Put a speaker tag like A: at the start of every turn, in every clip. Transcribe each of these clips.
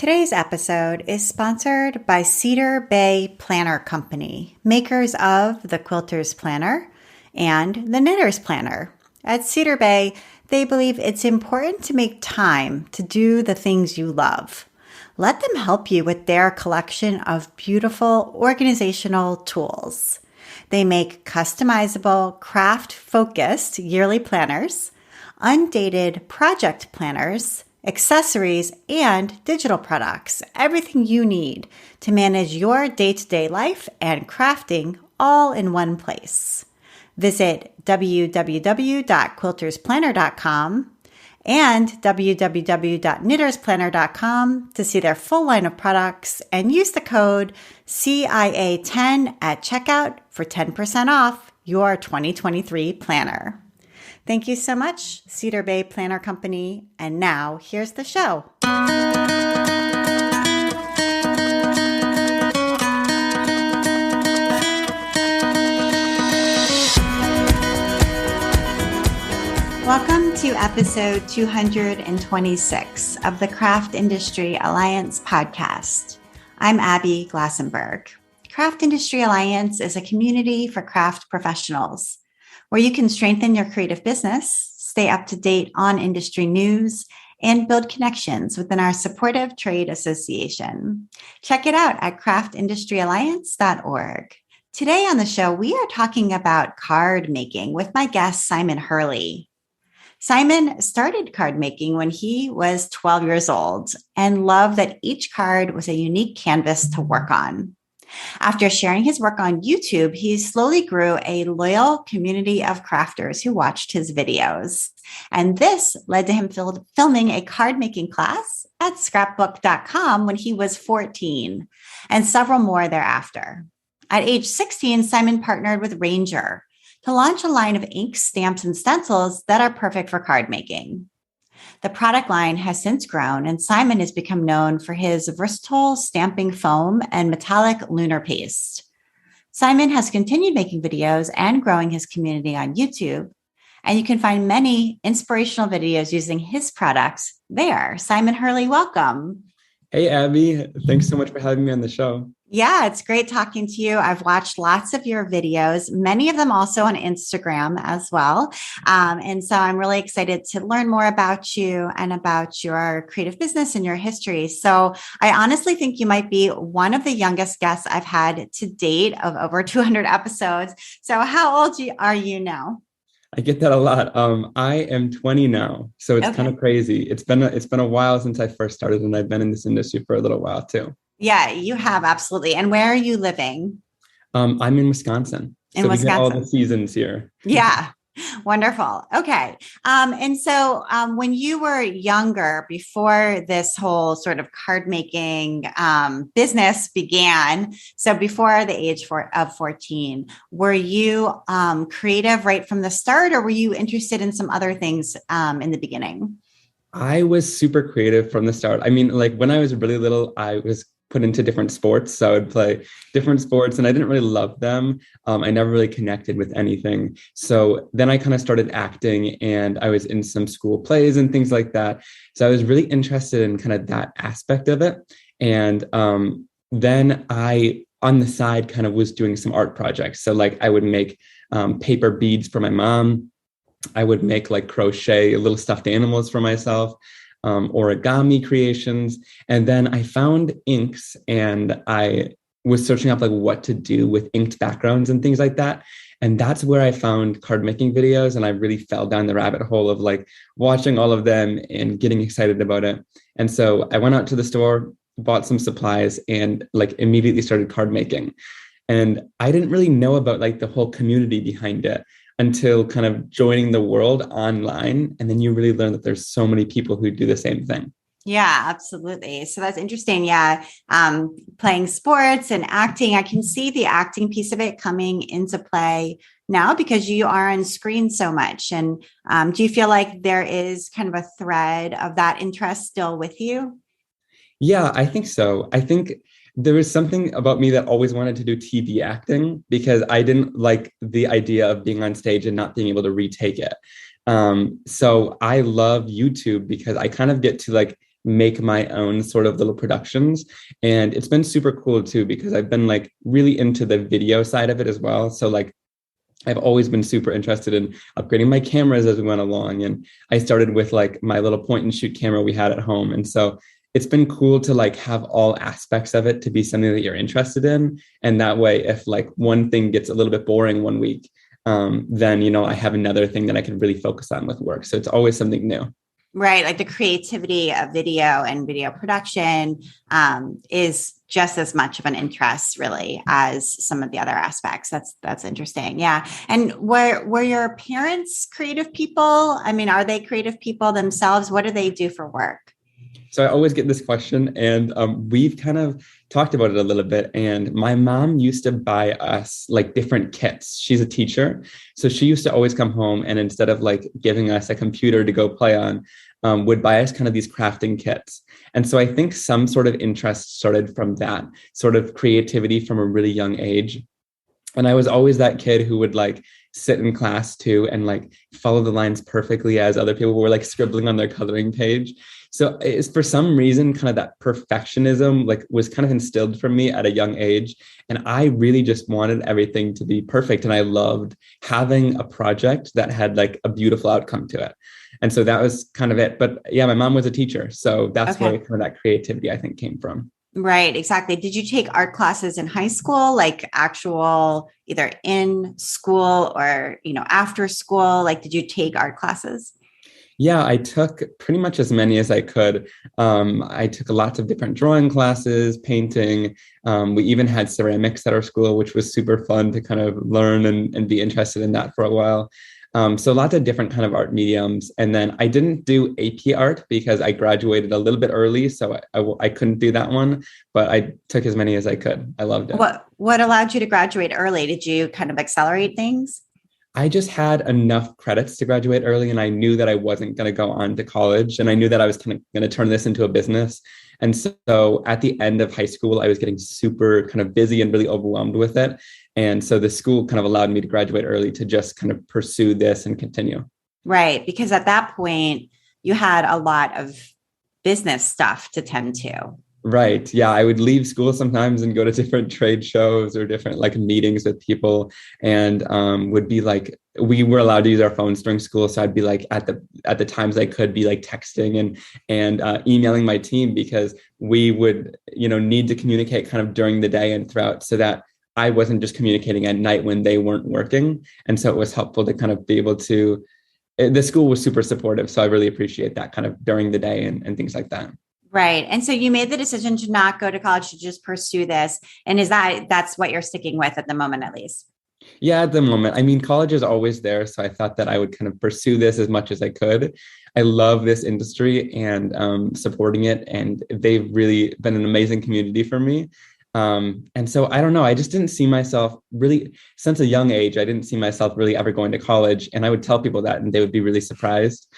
A: Today's episode is sponsored by Cedar Bay Planner Company, makers of the Quilter's Planner and the Knitter's Planner. At Cedar Bay, they believe it's important to make time to do the things you love. Let them help you with their collection of beautiful organizational tools. They make customizable, craft-focused yearly planners, undated project planners, accessories, and digital products, everything you need to manage your day-to-day life and crafting all in one place. Visit www.quiltersplanner.com and www.knittersplanner.com to see their full line of products and use the code CIA10 at checkout for 10% off your 2023 planner. Thank you so much, Cedar Bay Planner Company. And now, here's the show. Welcome to episode 226 of the Craft Industry Alliance podcast. I'm Abby Glassenberg. Craft Industry Alliance is a community for craft professionals, where you can strengthen your creative business, stay up to date on industry news, and build connections within our supportive trade association. Check it out at craftindustrｙalliance.org. Today on the show, we are talking about card making with my guest, Simon Hurley. Simon started card making when he was 12 years old and loved that each card was a unique canvas to work on. After sharing his work on YouTube, he slowly grew a loyal community of crafters who watched his videos. And this led to him filming a card making class at scrapbook.com when he was 14, and several more thereafter. At age 16, Simon partnered with Ranger to launch a line of ink, stamps, and stencils that are perfect for card making. The product line has since grown, and Simon has become known for his versatile stamping foam and metallic lunar paste. Simon has continued making videos and growing his community on YouTube, and you can find many inspirational videos using his products there. Simon Hurley, welcome.
B: Hey, Abby. Thanks so much for having me on the show.
A: Yeah, it's great talking to you. I've watched lots of your videos, many of them also on Instagram as well. And so I'm really excited to learn more about you and about your creative business and your history. So I honestly think you might be one of the youngest guests I've had to date of over 200 episodes. So how old are you now?
B: I get that a lot. I am 20 now, so it's kind of crazy. It's been a while since I first started, and I've been in this industry for a little while too.
A: Yeah, you have, absolutely. And where are you living?
B: I'm in Wisconsin.
A: We get
B: all the seasons here.
A: Yeah. Wonderful. Okay. And so when you were younger, before this whole sort of card making business began, so before the age of 14, were you creative right from the start, or were you interested in some other things in the beginning?
B: I was super creative from the start. I mean, like when I was really little, I was put into different sports. So I would play different sports and I didn't really love them. I never really connected with anything. So then I kind of started acting and I was in some school plays and things like that. So I was really interested in kind of that aspect of it. And then I, on the side, kind of was doing some art projects. So like I would make paper beads for my mom. I would make like crochet little stuffed animals for myself. Origami creations. And then I found inks and I was searching up like what to do with inked backgrounds and things like that. And that's where I found card making videos. And I really fell down the rabbit hole of like watching all of them and getting excited about it. And so I went out to the store, bought some supplies and like immediately started card making. And I didn't really know about like the whole community behind it until kind of joining the world online. And then you really learn that there's so many people who do the same thing.
A: Yeah, absolutely. So that's interesting. Yeah. Playing sports and acting. I can see the acting piece of it coming into play now because you are on screen so much. And do you feel like there is kind of a thread of that interest still with you?
B: Yeah, I think so. I think there was something about me that always wanted to do TV acting because I didn't like the idea of being on stage and not being able to retake it. So I love YouTube because I kind of get to like make my own sort of little productions. And it's been super cool too, because I've been like really into the video side of it as well. So like I've always been super interested in upgrading my cameras as we went along. And I started with like my little point and shoot camera we had at home. And so it's been cool to like have all aspects of it to be something that you're interested in. And that way, if like one thing gets a little bit boring one week, then, I have another thing that I can really focus on with work. So it's always something new.
A: Right. Like the creativity of video and video production is just as much of an interest really as some of the other aspects. That's interesting. Yeah. And were your parents creative people? I mean, are they creative people themselves? What do they do for work?
B: So I always get this question, and we've kind of talked about it a little bit. And my mom used to buy us like different kits. She's a teacher. So she used to always come home and instead of like giving us a computer to go play on, would buy us kind of these crafting kits. And so I think some sort of interest started from that sort of creativity from a really young age. And I was always that kid who would like sit in class too and like follow the lines perfectly as other people were like scribbling on their coloring page. So it's for some reason, kind of that perfectionism like was kind of instilled from me at a young age. And I really just wanted everything to be perfect. And I loved having a project that had like a beautiful outcome to it. And so that was kind of it. But yeah, my mom was a teacher. So that's where kind of that creativity, I think, came from.
A: Right, exactly. Did you take art classes in high school, like actual either in school or, after school? Like, did you take art classes?
B: Yeah, I took pretty much as many as I could. I took lots of different drawing classes, painting. We even had ceramics at our school, which was super fun to kind of learn and be interested in that for a while. So lots of different kind of art mediums. And then I didn't do AP art because I graduated a little bit early. So I couldn't do that one, but I took as many as I could. I loved it.
A: What allowed you to graduate early? Did you kind of accelerate things?
B: I just had enough credits to graduate early, and I knew that I wasn't going to go on to college, and I knew that I was kind of going to turn this into a business. And so at the end of high school, I was getting super kind of busy and really overwhelmed with it. And so the school kind of allowed me to graduate early to just kind of pursue this and continue.
A: Right. Because at that point, you had a lot of business stuff to tend to.
B: Right. Yeah. I would leave school sometimes and go to different trade shows or different like meetings with people, and would be like, we were allowed to use our phones during school. So I'd be like at the times I could be like texting and emailing my team, because we would, need to communicate kind of during the day and throughout, so that I wasn't just communicating at night when they weren't working. And so it was helpful to kind of be able to, the school was super supportive. So I really appreciate that kind of during the day and things like that.
A: Right. And so you made the decision to not go to college, to just pursue this. And that's what you're sticking with at the moment, at least?
B: Yeah, at the moment. I mean, college is always there. So I thought that I would kind of pursue this as much as I could. I love this industry and supporting it. And they've really been an amazing community for me. And so I don't know, I just didn't see myself really, since a young age, I didn't see myself really ever going to college. And I would tell people that and they would be really surprised.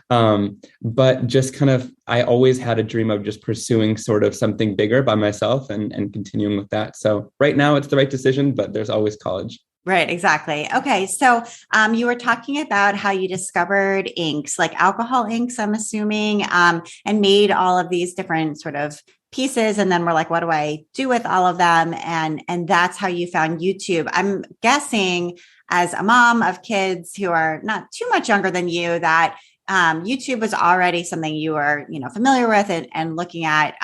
B: But just kind of, I always had a dream of just pursuing sort of something bigger by myself and continuing with that. So right now it's the right decision, but there's always college.
A: Right, exactly. Okay. So you were talking about how you discovered inks, like alcohol inks, I'm assuming, and made all of these different sort of pieces. And then we're like, what do I do with all of them? And that's how you found YouTube. I'm guessing, as a mom of kids who are not too much younger than you, that YouTube was already something you were, familiar with and looking at.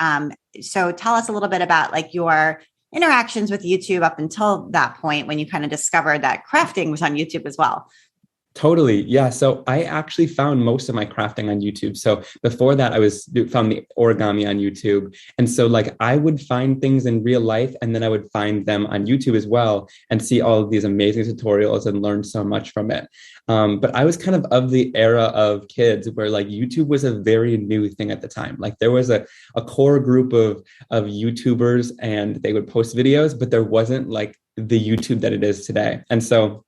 A: So tell us a little bit about like your interactions with YouTube up until that point, when you kind of discovered that crafting was on YouTube as well.
B: Totally. Yeah. So I actually found most of my crafting on YouTube. So before that, found the origami on YouTube. And so like I would find things in real life, and then I would find them on YouTube as well and see all of these amazing tutorials and learn so much from it. But I was kind of the era of kids where like YouTube was a very new thing at the time. Like there was a core group of YouTubers, and they would post videos, but there wasn't like the YouTube that it is today. And so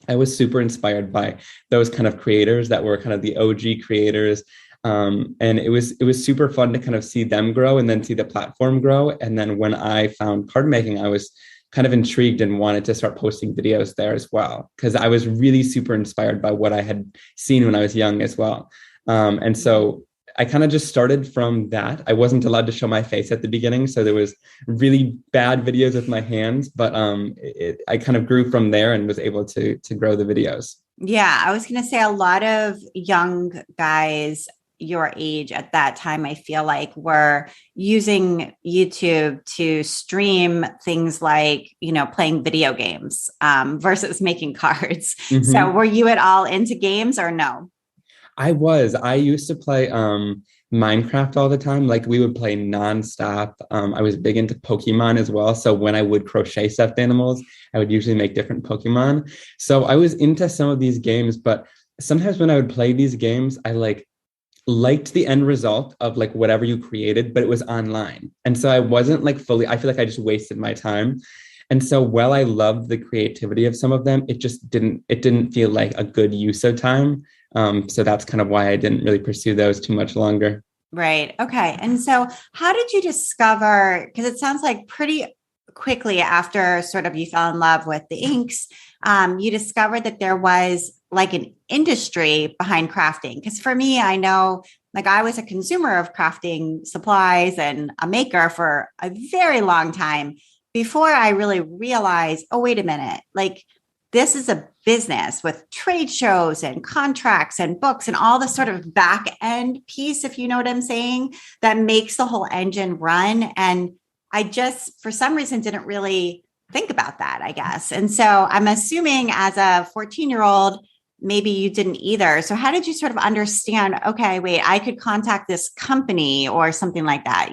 B: I was super inspired by those kind of creators that were kind of the OG creators. And it was super fun to kind of see them grow and then see the platform grow. And then when I found card making, I was kind of intrigued and wanted to start posting videos there as well, because I was really super inspired by what I had seen when I was young as well. And so I kind of just started from that. I wasn't allowed to show my face at the beginning, so there was really bad videos with my hands, but I kind of grew from there and was able to grow the videos.
A: Yeah, I was going to say a lot of young guys your age at that time, I feel like were using YouTube to stream things like, playing video games versus making cards. So
B: Mm-hmm.
A: were you at all into games or no?
B: I used to play Minecraft all the time. Like we would play nonstop. I was big into Pokemon as well. So when I would crochet stuffed animals, I would usually make different Pokemon. So I was into some of these games, but sometimes when I would play these games, I liked the end result of like whatever you created, but it was online. And so I wasn't like fully, I feel like I just wasted my time. And so while I loved the creativity of some of them, it didn't feel like a good use of time. So that's kind of why I didn't really pursue those too much longer.
A: Right. Okay. And so how did you discover, because it sounds like pretty quickly after sort of you fell in love with the inks, you discovered that there was like an industry behind crafting. Because for me, I know like I was a consumer of crafting supplies and a maker for a very long time before I really realized, oh, wait a minute, like this is a business with trade shows and contracts and books and all the sort of back end piece, if you know what I'm saying, that makes the whole engine run. And I just, for some reason, didn't really think about that, I guess. And so I'm assuming as a 14-year-old, maybe you didn't either. So how did you sort of understand, okay, wait, I could contact this company or something like that?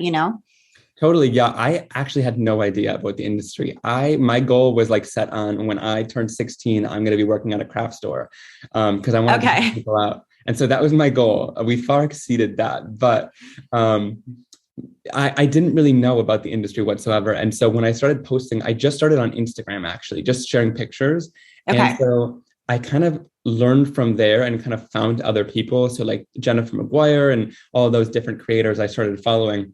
B: Totally. Yeah. I actually had no idea about the industry. My goal was like set on when I turned 16, I'm going to be working at a craft store because I wanted to help
A: Okay.
B: people out. And so that was my goal. We far exceeded that. But I didn't really know about the industry whatsoever. And so when I started posting, I just started on Instagram, actually, just sharing pictures. And
A: Okay.
B: so I kind of learned from there and kind of found other people. So like Jennifer McGuire and all those different creators I started following.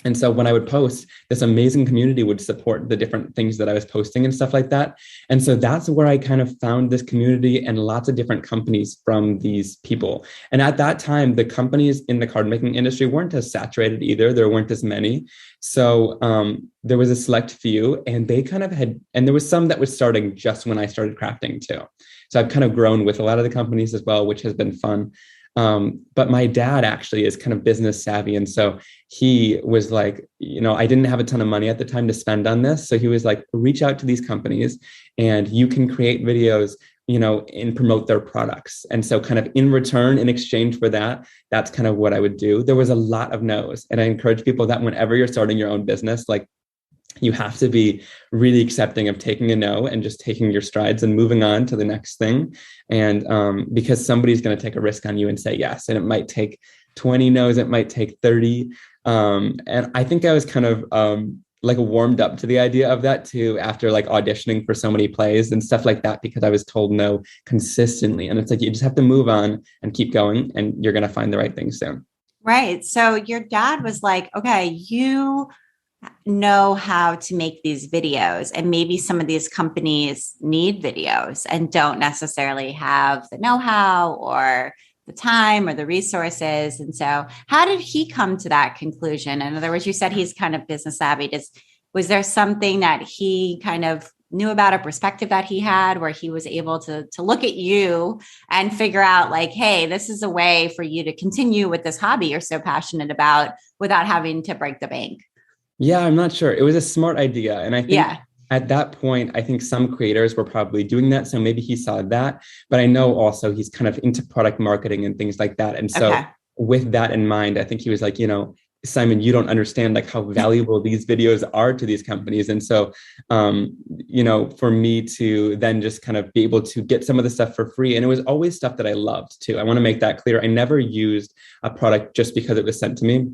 B: And so when I would post, this amazing community would support the different things that I was posting and stuff like that. And so that's where I kind of found this community and lots of different companies from these people. And at that time, the companies in the card making industry weren't as saturated either. There weren't as many. So there was a select few, and they kind of had, and there was some that was starting just when I started crafting too. So I've kind of grown with a lot of the companies as well, which has been fun. But my dad actually is kind of business savvy. And so he was like, I didn't have a ton of money at the time to spend on this. So he was like, reach out to these companies and you can create videos, and promote their products. And so kind of in return, in exchange for that, that's kind of what I would do. There was a lot of no's. And I encourage people that whenever you're starting your own business, like you have to be really accepting of taking a no and just taking your strides and moving on to the next thing. And because somebody's going to take a risk on you and say yes, and it might take 20 no's, it might take 30. And I think I was kind of like warmed up to the idea of that too, after like auditioning for so many plays and stuff like that, because I was told no consistently. And it's like, you just have to move on and keep going and you're going to find the right thing soon.
A: Right. So your dad was like, okay, you know how to make these videos, and maybe some of these companies need videos and don't necessarily have the know-how or the time or the resources. And so how did he come to that conclusion? In other words, you said he's kind of business savvy. Was there something that he kind of knew about, a perspective that he had where he was able to look at you and figure out like, hey, this is a way for you to continue with this hobby you're so passionate about without having to break the bank?
B: Yeah, I'm not sure. It was a smart idea. And I think
A: Yeah.
B: at that point, I think some creators were probably doing that. So maybe he saw that. But I know also he's kind of into product marketing and things like that. And so
A: Okay.
B: with that in mind, I think he was like, Simon, you don't understand like how valuable these videos are to these companies. And so, for me to then just kind of be able to get some of the stuff for free. And it was always stuff that I loved too. I want to make that clear. I never used a product just because it was sent to me.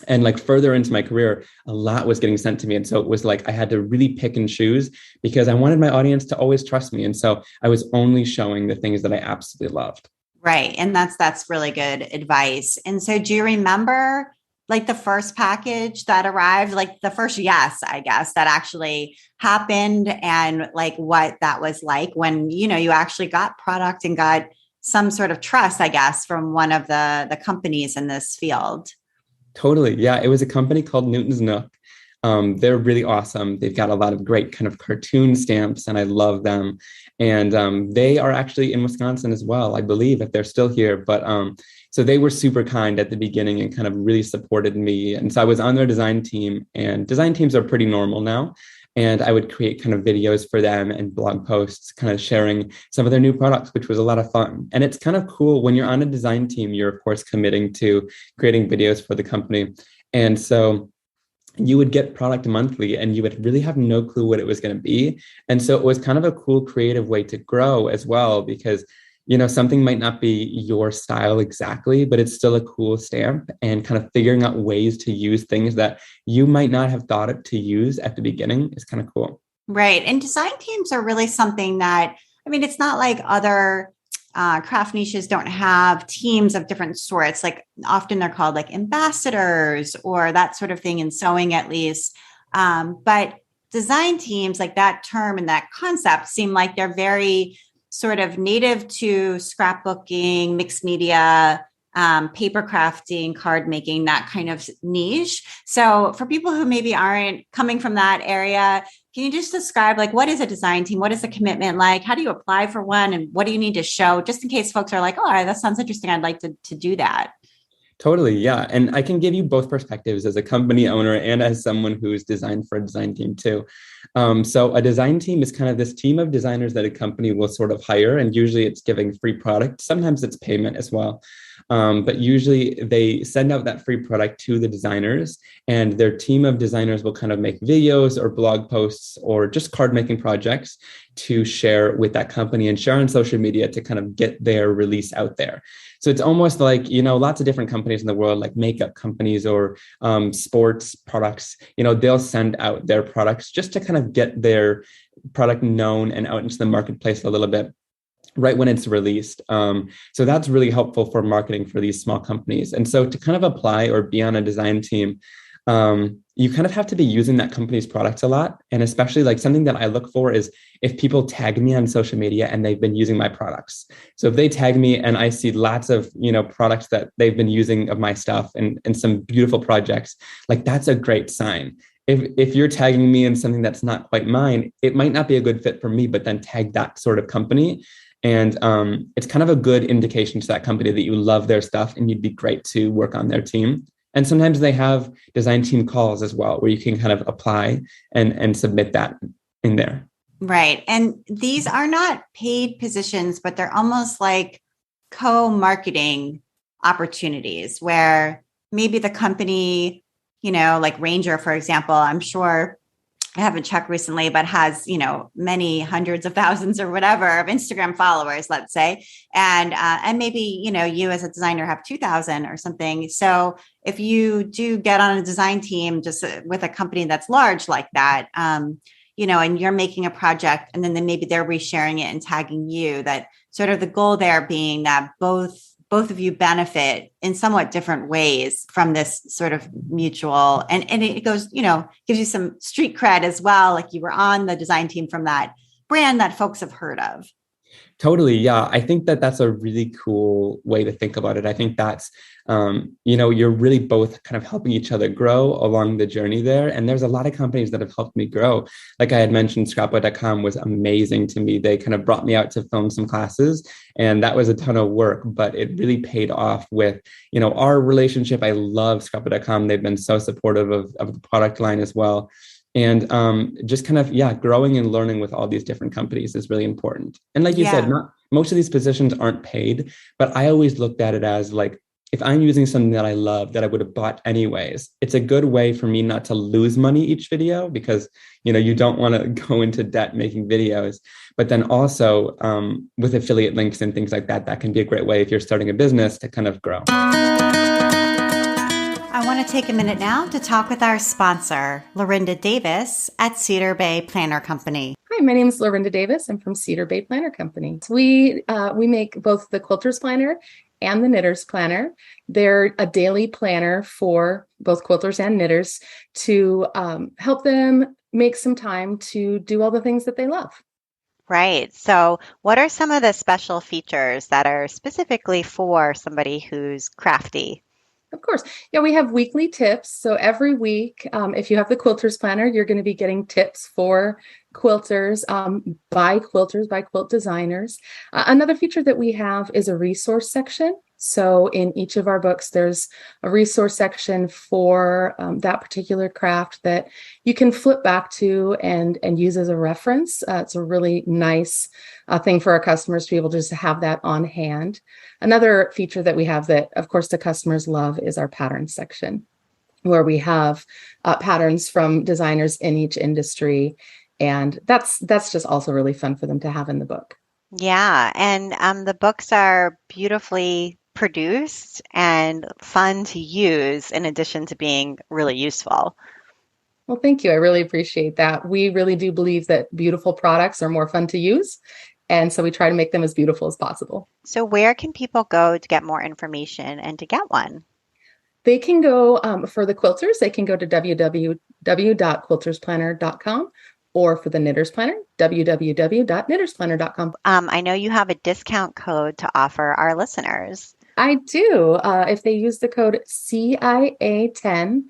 B: And like further into my career, a lot was getting sent to me. And so it was like I had to really pick and choose because I wanted my audience to always trust me. And so I was only showing the things that I absolutely loved.
A: Right. And that's really good advice. And so do you remember like the first package that arrived, like the first yes, I guess, that actually happened, and like what that was like when, you actually got product and got some sort of trust, I guess, from one of the companies in this field.
B: Totally. Yeah. It was a company called Newton's Nook. They're really awesome. They've got a lot of great kind of cartoon stamps, and I love them. And they are actually in Wisconsin as well, I believe, if they're still here. But so they were super kind at the beginning and kind of really supported me. And so I was on their design team, and design teams are pretty normal now. And I would create kind of videos for them and blog posts, kind of sharing some of their new products, which was a lot of fun. And it's kind of cool when you're on a design team, you're of course committing to creating videos for the company. And so you would get product monthly and you would really have no clue what it was going to be. And so it was kind of a cool creative way to grow as well, because something might not be your style exactly, but it's still a cool stamp, and kind of figuring out ways to use things that you might not have thought of to use at the beginning is kind of cool.
A: Right. And design teams are really something that, I mean, it's not like other craft niches don't have teams of different sorts. Like often they're called like ambassadors or that sort of thing in sewing, at least. But design teams, like that term and that concept, seem like they're very sort of native to scrapbooking, mixed media, paper crafting, card making, that kind of niche. So for people who maybe aren't coming from that area, can you just describe like what is a design team? What is the commitment like? How do you apply for one? And what do you need to show, just in case folks are like, oh, that sounds interesting. I'd like to do that.
B: Totally. Yeah. And I can give you both perspectives as a company owner and as someone who's designed for a design team too. So a design team is kind of this team of designers that a company will sort of hire. And usually it's giving free product. Sometimes it's payment as well. But usually they send out that free product to the designers, and their team of designers will kind of make videos or blog posts or just card making projects to share with that company and share on social media to kind of get their release out there. So it's almost like, lots of different companies in the world, like makeup companies or sports products, they'll send out their products just to kind of get their product known and out into the marketplace a little bit right when it's released. So that's really helpful for marketing for these small companies. And so to kind of apply or be on a design team, you kind of have to be using that company's products a lot. And especially like something that I look for is if people tag me on social media and they've been using my products. So if they tag me and I see lots of, products that they've been using of my stuff and some beautiful projects, like that's a great sign. If you're tagging me in something that's not quite mine, it might not be a good fit for me, but then tag that sort of company. And it's kind of a good indication to that company that you love their stuff and you'd be great to work on their team. And sometimes they have design team calls as well, where you can kind of apply and submit that in there.
A: Right. And these are not paid positions, but they're almost like co-marketing opportunities where maybe the company, like Ranger, for example, I'm sure, I haven't checked recently, but has, many hundreds of thousands or whatever of Instagram followers, let's say. And maybe, you as a designer have 2,000 or something. So if you do get on a design team, just with a company that's large like that, and you're making a project and then maybe they're resharing it and tagging you, that sort of the goal there being that both of you benefit in somewhat different ways from this sort of mutual, and it goes, gives you some street cred as well. Like you were on the design team from that brand that folks have heard of.
B: Totally. Yeah. I think that that's a really cool way to think about it. I think that's, you're really both kind of helping each other grow along the journey there. And there's a lot of companies that have helped me grow. Like I had mentioned, scrapbook.com was amazing to me. They kind of brought me out to film some classes, and that was a ton of work, but it really paid off with, our relationship. I love scrapbook.com. They've been so supportive of the product line as well. And just kind of, growing and learning with all these different companies is really important. And like you said, not most of these positions aren't paid, but I always looked at it as like, if I'm using something that I love that I would have bought anyways, it's a good way for me not to lose money each video, because, you don't want to go into debt making videos. But then also with affiliate links and things like that, that can be a great way if you're starting a business to kind of grow.
A: I want to take a minute now to talk with our sponsor, Lorinda Davis at Cedar Bay Planner Company.
C: Hi, my name is Lorinda Davis. I'm from Cedar Bay Planner Company. We make both the Quilter's Planner and the Knitter's Planner. They're a daily planner for both quilters and knitters to help them make some time to do all the things that they love.
D: Right. So, what are some of the special features that are specifically for somebody who's crafty?
C: Of course. Yeah, we have weekly tips. So every week, if you have the Quilters Planner, you're going to be getting tips for quilters, by quilt designers. Another feature that we have is a resource section. So in each of our books, there's a resource section for that particular craft that you can flip back to and use as a reference. It's a really nice thing for our customers to be able to just have that on hand. Another feature that we have that, of course, the customers love is our pattern section, where we have patterns from designers in each industry. And that's just also really fun for them to have in the book.
D: Yeah, and the books are beautifully produced and fun to use in addition to being really useful.
C: Well, thank you. I really appreciate that. We really do believe that beautiful products are more fun to use. And so we try to make them as beautiful as possible.
D: So, where can people go to get more information and to get one?
C: They can go for the quilters, they can go to www.quiltersplanner.com, or for the knitters planner, www.knittersplanner.com.
D: I know you have a discount code to offer our listeners.
C: I do. If they use the code CIA10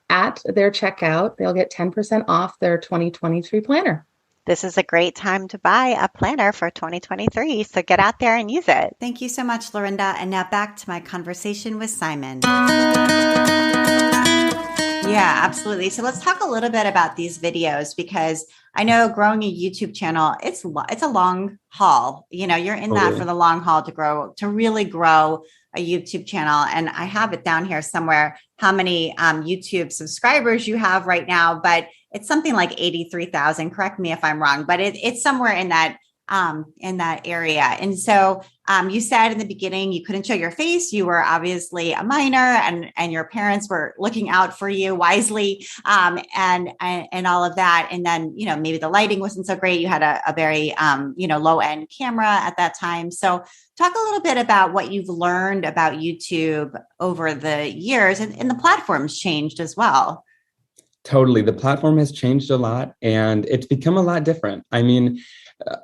C: at their checkout, they'll get 10% off their 2023 planner.
D: This is a great time to buy a planner for 2023, so get out there and use it.
A: Thank you so much, Lorinda. And now back to my conversation with Simon. Yeah, absolutely. So let's talk a little bit about these videos, because I know growing a YouTube channel, it's a long haul. You know, you're in that for the long haul to really grow a YouTube channel. And I have it down here somewhere, how many YouTube subscribers you have right now, but it's something like 83,000. Correct me if I'm wrong, but it's somewhere in that area. And so you said in the beginning you couldn't show your face. You were obviously a minor, and your parents were looking out for you wisely, and all of that. And then, you know, maybe the lighting wasn't so great. You had a very low end camera at that time. So talk a little bit about what you've learned about YouTube over the years, and the platform's changed as well.
B: Totally. The platform has changed a lot, and it's become a lot different. I mean,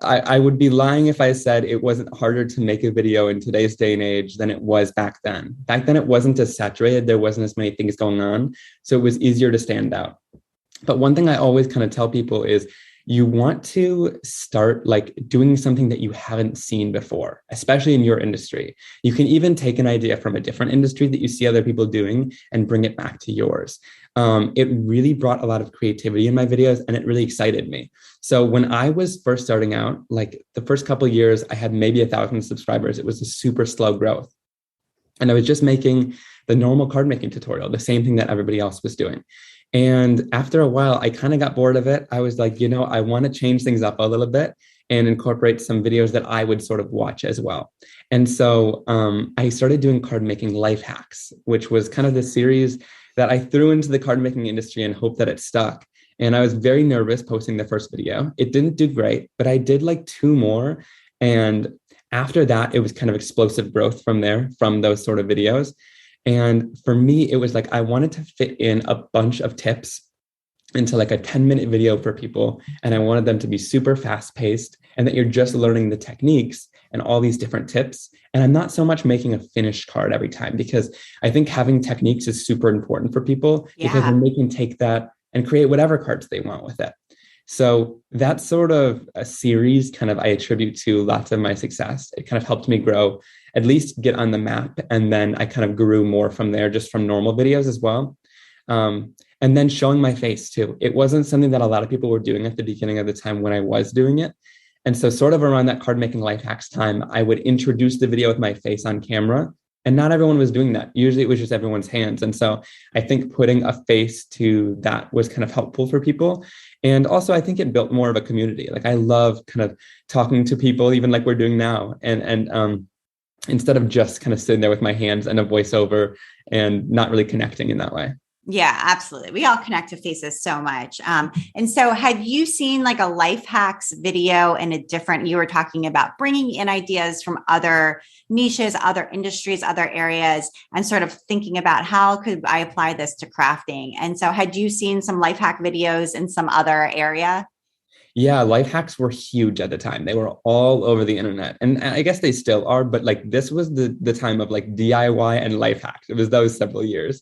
B: I would be lying if I said it wasn't harder to make a video in today's day and age than it was back then. Back then, it wasn't as saturated. There wasn't as many things going on. So it was easier to stand out. But one thing I always kind of tell people is you want to start like doing something that you haven't seen before, especially in your industry. You can even take an idea from a different industry that you see other people doing and bring it back to yours. It really brought a lot of creativity in my videos, and it really excited me. So when I was first starting out, like the first couple of years, I had maybe 1,000 subscribers. It was a super slow growth. And I was just making the normal card making tutorial, the same thing that everybody else was doing. And after a while, I kind of got bored of it. I was like, I want to change things up a little bit and incorporate some videos that I would sort of watch as well. And so I started doing card making life hacks, which was kind of the series that I threw into the card making industry and hoped that it stuck. And I was very nervous posting the first video. It didn't do great, but I did like 2 more. And after that, it was kind of explosive growth from there, from those sort of videos. And for me, it was like I wanted to fit in a bunch of tips into like a 10-minute video for people. And I wanted them to be super fast paced, and that you're just learning the techniques and all these different tips. And I'm not so much making a finished card every time, because I think having techniques is super important for people, because then they can take that and create whatever cards they want with it. So that sort of a series kind of I attribute to lots of my success. It kind of helped me grow, at least get on the map. And then I kind of grew more from there, just from normal videos as well. And then showing my face too. It wasn't something that a lot of people were doing at the beginning of the time when I was doing it. And so sort of around that card making life hacks time, I would introduce the video with my face on camera. And not everyone was doing that. Usually it was just everyone's hands. And so I think putting a face to that was kind of helpful for people. And also I think it built more of a community. Like I love kind of talking to people, even like we're doing now. And instead of just kind of sitting there with my hands and a voiceover and not really connecting in that way.
A: Yeah, absolutely. We all connect to faces so much. And so have you seen like a life hacks video in you were talking about bringing in ideas from other niches, other industries, other areas, and sort of thinking about how could I apply this to crafting? And so had you seen some life hack videos in some other area?
B: Yeah, life hacks were huge at the time. They were all over the internet. And I guess they still are, but like this was the time of like DIY and life hacks. It was those several years.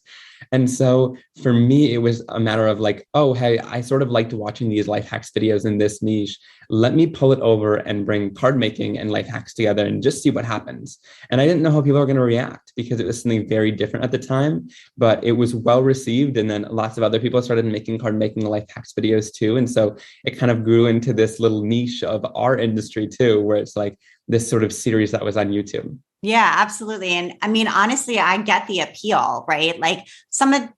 B: And so for me, it was a matter of like, oh, hey, I sort of liked watching these life hacks videos in this niche. Let me pull it over and bring card making and life hacks together and just see what happens. And I didn't know how people were going to react because it was something very different at the time, but it was well received. And then lots of other people started making card making life hacks videos too. And so it kind of grew into this little niche of our industry too, where it's like this sort of series that was on YouTube.
A: Yeah, absolutely. And I mean, honestly, I get the appeal, right? Like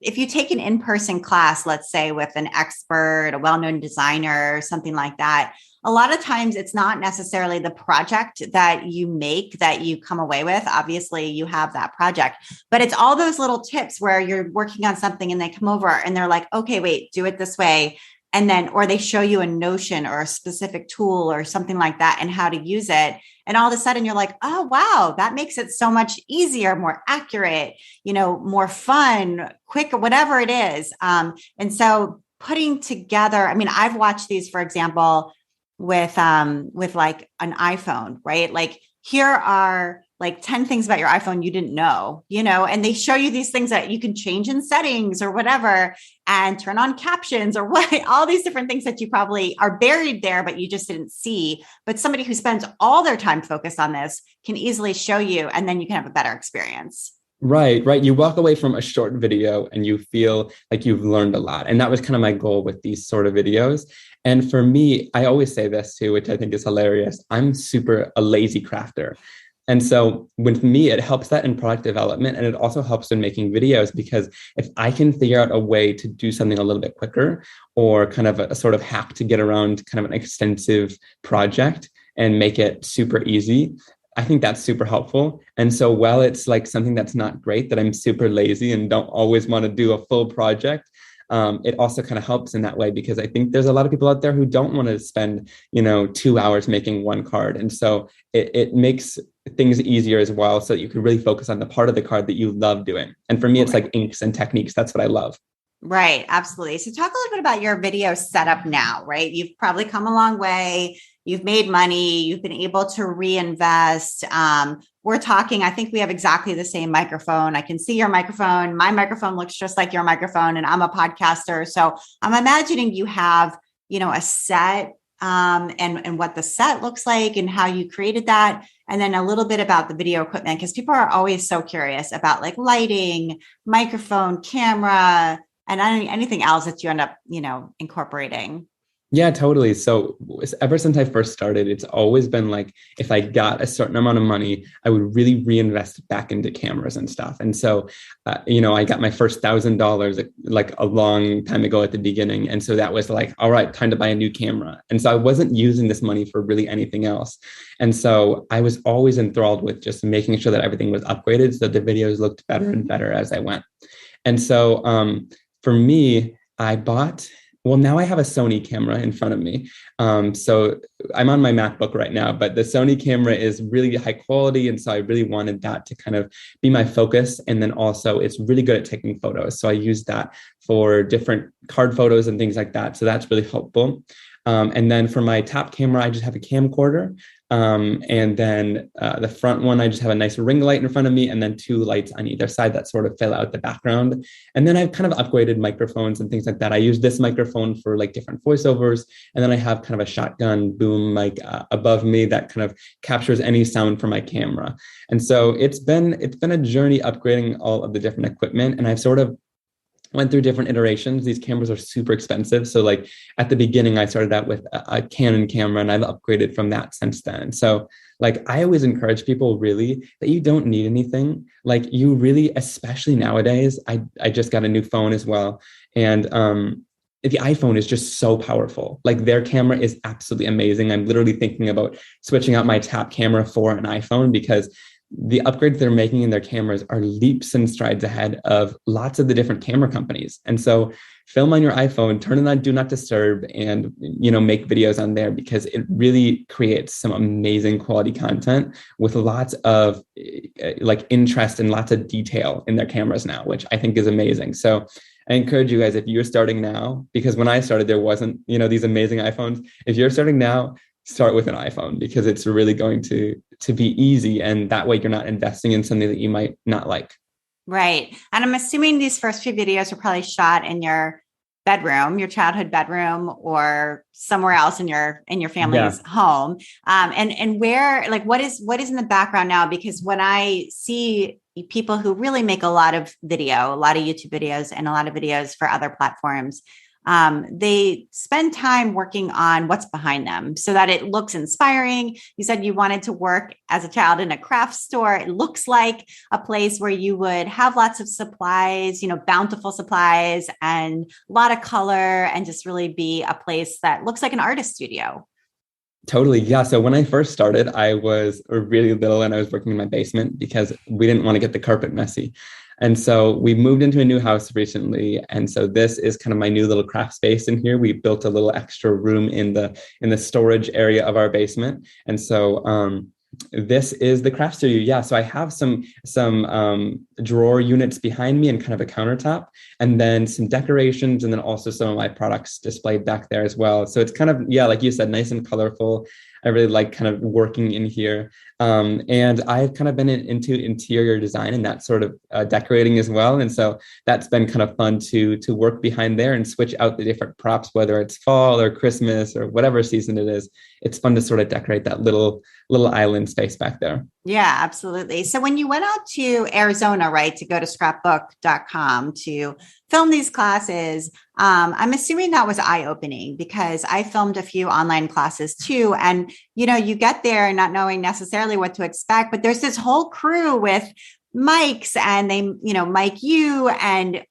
A: if you take an in-person class, let's say with an expert, a well-known designer, something like that, a lot of times it's not necessarily the project that you make that you come away with. Obviously, you have that project, but it's all those little tips where you're working on something and they come over and they're like, okay, wait, do it this way. And then, or they show you a notion or a specific tool or something like that and how to use it. And all of a sudden you're like, oh, wow, that makes it so much easier, more accurate, more fun, quicker, whatever it is. And so putting together, I mean, I've watched these, for example, with like an iPhone, right? Like here are like 10 things about your iPhone you didn't know, and they show you these things that you can change in settings or whatever and turn on captions or what, all these different things that you probably are buried there, but you just didn't see. But somebody who spends all their time focused on this can easily show you, and then you can have a better experience.
B: Right. You walk away from a short video and you feel like you've learned a lot. And that was kind of my goal with these sort of videos. And for me, I always say this too, which I think is hilarious. I'm super a lazy crafter. And so with me, it helps that in product development, and it also helps in making videos, because if I can figure out a way to do something a little bit quicker, or kind of a sort of hack to get around kind of an extensive project and make it super easy, I think that's super helpful. And so while it's like something that's not great that I'm super lazy and don't always want to do a full project, it also kind of helps in that way, because I think there's a lot of people out there who don't want to spend, 2 hours making one card. And so it makes things easier as well, so that you can really focus on the part of the card that you love doing. And for me, it's like inks and techniques. That's what I love. Right.
A: Absolutely. So talk a little bit about your video setup now, right? You've probably come a long way. You've made money. You've been able to reinvest. We're talking, I think we have exactly the same microphone. I can see your microphone. My microphone looks just like your microphone, and I'm a podcaster. So I'm imagining you have, a set and what the set looks like and how you created that. And then a little bit about the video equipment, because people are always so curious about like lighting, microphone, camera, and anything else that you end up, incorporating.
B: Yeah, totally. So ever since I first started, it's always been like, if I got a certain amount of money, I would really reinvest back into cameras and stuff. And so, I got my first $1,000 like a long time ago at the beginning. And so that was like, all right, time to buy a new camera. And so I wasn't using this money for really anything else. And so I was always enthralled with just making sure that everything was upgraded so that the videos looked better and better as I went. And so for me, now I have a Sony camera in front of me. So I'm on my MacBook right now, but the Sony camera is really high quality. And so I really wanted that to kind of be my focus. And then also it's really good at taking photos. So I use that for different card photos and things like that. So that's really helpful. And then for my top camera, I just have a camcorder. And then the front one, I just have a nice ring light in front of me, and then 2 lights on either side that sort of fill out the background. And then I've kind of upgraded microphones and things like that. I use this microphone for like different voiceovers. And then I have kind of a shotgun boom mic above me that kind of captures any sound from my camera. And so it's been a journey upgrading all of the different equipment. And I've sort of went through different iterations. These cameras are super expensive. So like at the beginning, I started out with a Canon camera, and I've upgraded from that since then. So like I always encourage people really that you don't need anything. Like you really, especially nowadays, I just got a new phone as well. And the iPhone is just so powerful. Like their camera is absolutely amazing. I'm literally thinking about switching out my top camera for an iPhone, because the upgrades they're making in their cameras are leaps and strides ahead of lots of the different camera companies. And so film on your iPhone, turn it on Do Not Disturb, and, make videos on there, because it really creates some amazing quality content with lots of like interest and lots of detail in their cameras now, which I think is amazing. So I encourage you guys, if you're starting now, because when I started, there wasn't, these amazing iPhones. If you're starting now, start with an iPhone, because it's really going to be easy. And that way you're not investing in something that you might not like.
A: Right. And I'm assuming these first few videos were probably shot in your bedroom, your childhood bedroom, or somewhere else in your family's home. And where, like, what is in the background now? Because when I see people who really make a lot of YouTube videos and a lot of videos for other platforms, they spend time working on what's behind them so that it looks inspiring. You said you wanted to work as a child in a craft store. It looks like a place where you would have lots of supplies, bountiful supplies and a lot of color, and just really be a place that looks like an artist studio.
B: Totally. Yeah. So when I first started, I was really little and I was working in my basement because we didn't want to get the carpet messy. And so we moved into a new house recently. And so this is kind of my new little craft space in here. We built a little extra room in the storage area of our basement. And so this is the craft studio. Yeah. So I have some drawer units behind me and kind of a countertop, and then some decorations, and then also some of my products displayed back there as well. So it's kind of, like you said, nice and colorful. I really like kind of working in here. And I've kind of been into interior design and that sort of decorating as well. And so that's been kind of fun to work behind there and switch out the different props, whether it's fall or Christmas or whatever season it is. It's fun to sort of decorate that little island space back there.
A: Yeah, absolutely. So when you went out to Arizona, right, to go to scrapbook.com to film these classes, I'm assuming that was eye-opening, because I filmed a few online classes too. And, you get there not knowing necessarily what to expect, but there's this whole crew with mics, and they, mic you, and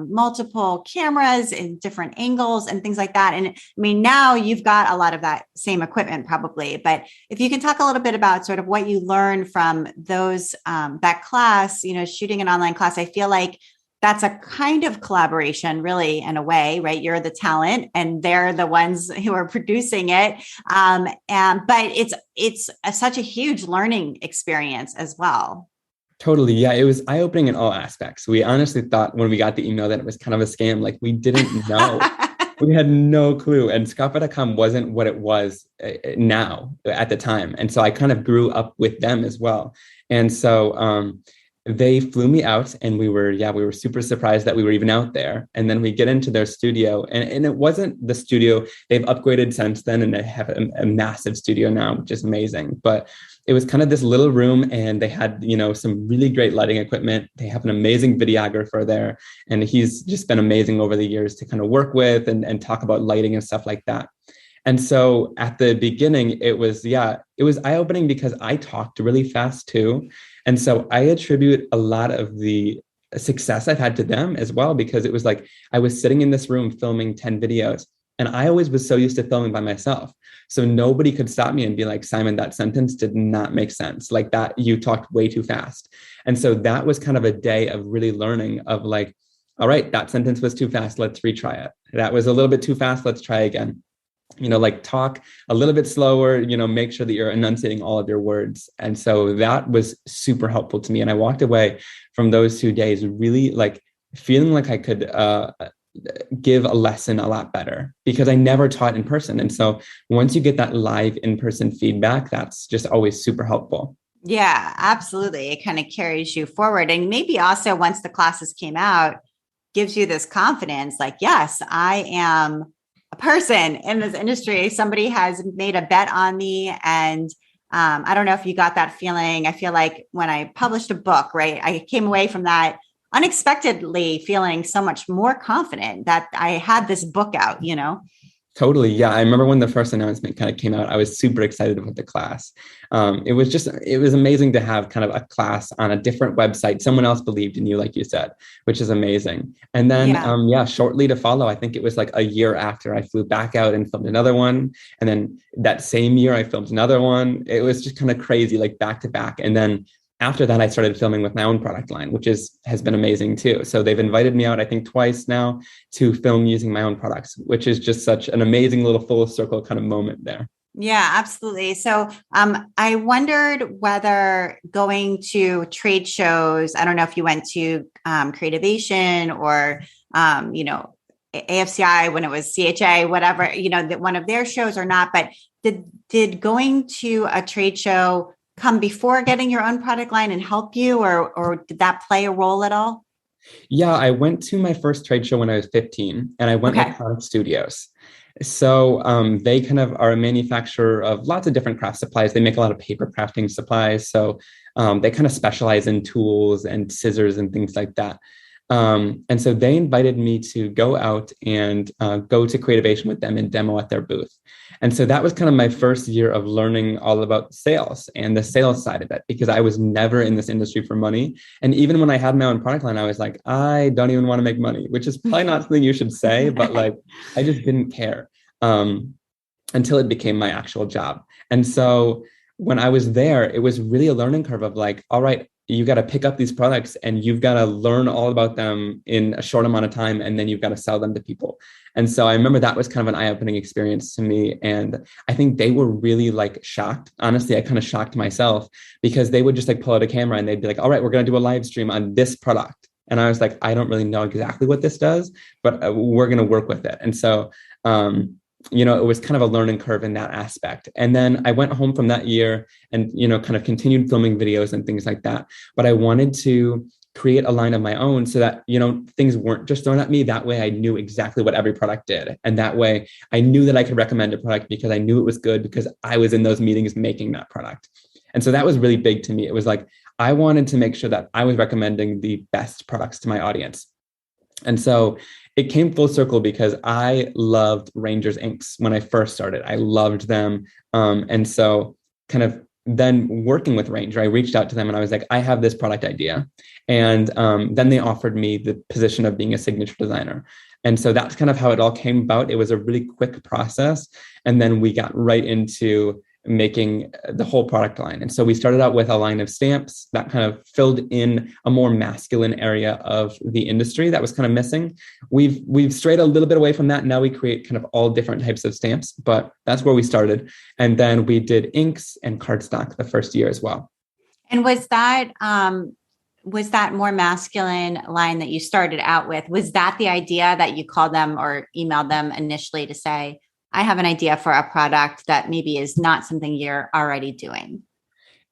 A: multiple cameras in different angles and things like that. And I mean, now you've got a lot of that same equipment probably, but if you can talk a little bit about sort of what you learned from those, that class, shooting an online class, I feel like that's a kind of collaboration, really, in a way, right? You're the talent and they're the ones who are producing it. But it's such a huge learning experience as well.
B: Totally. Yeah. It was eye-opening in all aspects. We honestly thought when we got the email that it was kind of a scam. Like, we didn't know. We had no clue. And scrapbook.com wasn't what it was now at the time. And so I kind of grew up with them as well. And so they flew me out, and we were super surprised that we were even out there. And then we get into their studio, and it wasn't the studio. They've upgraded since then, and they have a massive studio now, which is amazing. But it was kind of this little room, and they had, some really great lighting equipment. They have an amazing videographer there, and he's just been amazing over the years to kind of work with and talk about lighting and stuff like that. And so at the beginning, it was eye-opening because I talked really fast too. And so I attribute a lot of the success I've had to them as well, because it was like I was sitting in this room filming 10 videos, and I always was so used to filming by myself. So nobody could stop me and be like, Simon, that sentence did not make sense. Like, that, you talked way too fast. And so that was kind of a day of really learning of like, all right, that sentence was too fast. Let's retry it. That was a little bit too fast. Let's try again. Like, talk a little bit slower, make sure that you're enunciating all of your words. And so that was super helpful to me. And I walked away from those 2 days really like feeling like I could give a lesson a lot better, because I never taught in person. And so once you get that live in-person feedback, that's just always super helpful.
A: Yeah, absolutely. It kind of carries you forward. And maybe also, once the classes came out, gives you this confidence, like, yes, I am a person in this industry. Somebody has made a bet on me. And I don't know if you got that feeling. I feel like when I published a book, right, I came away from that unexpectedly feeling so much more confident that I had this book out,
B: Totally. Yeah. I remember when the first announcement kind of came out, I was super excited about the class. It was amazing to have kind of a class on a different website. Someone else believed in you, like you said, which is amazing. And then, shortly to follow, I think it was like a year after, I flew back out and filmed another one. And then that same year I filmed another one. It was just kind of crazy, like back to back. And then after that, I started filming with my own product line, which has been amazing too. So they've invited me out, I think, twice now to film using my own products, which is just such an amazing little full circle kind of moment there.
A: Yeah, absolutely. So I wondered whether going to trade shows, I don't know if you went to Creativation or, AFCI when it was CHA, whatever, that one of their shows or not, but did going to a trade show come before getting your own product line and help you, or did that play a role at all?
B: Yeah, I went to my first trade show when I was 15, and I went
A: Okay.
B: with Product Studios. So they kind of are a manufacturer of lots of different craft supplies. They make a lot of paper crafting supplies. So they kind of specialize in tools and scissors and things like that. And so they invited me to go out and go to Creativation with them and demo at their booth. And so that was kind of my first year of learning all about sales and the sales side of it, because I was never in this industry for money. And even when I had my own product line, I was like, I don't even want to make money, which is probably not something you should say, but like, I just didn't care until it became my actual job. And so when I was there, it was really a learning curve of like, all right, you got to pick up these products and you've got to learn all about them in a short amount of time. And then you've got to sell them to people. And so I remember that was kind of an eye-opening experience to me. And I think they were really like shocked. Honestly, I kind of shocked myself because they would just like pull out a camera and they'd be like, all right, we're going to do a live stream on this product. And I was like, I don't really know exactly what this does, but we're going to work with it. And so, it was kind of a learning curve in that aspect. And then I went home from that year and, kind of continued filming videos and things like that. But I wanted to create a line of my own so that, things weren't just thrown at me. That way I knew exactly what every product did. And that way I knew that I could recommend a product because I knew it was good because I was in those meetings making that product. And so that was really big to me. It was like, I wanted to make sure that I was recommending the best products to my audience. And so it came full circle because I loved Ranger's inks when I first started. I loved them. And so kind of then working with Ranger, I reached out to them and I was like, I have this product idea. And then they offered me the position of being a signature designer. And so that's kind of how it all came about. It was a really quick process. And then we got right into making the whole product line. And so we started out with a line of stamps that kind of filled in a more masculine area of the industry that was kind of missing. We've strayed a little bit away from that. Now we create kind of all different types of stamps, but that's where we started. And then we did inks and cardstock the first year as well.
A: And was that more masculine line that you started out with? Was that the idea that you called them or emailed them initially to say, I have an idea for a product that maybe is not something you're already doing?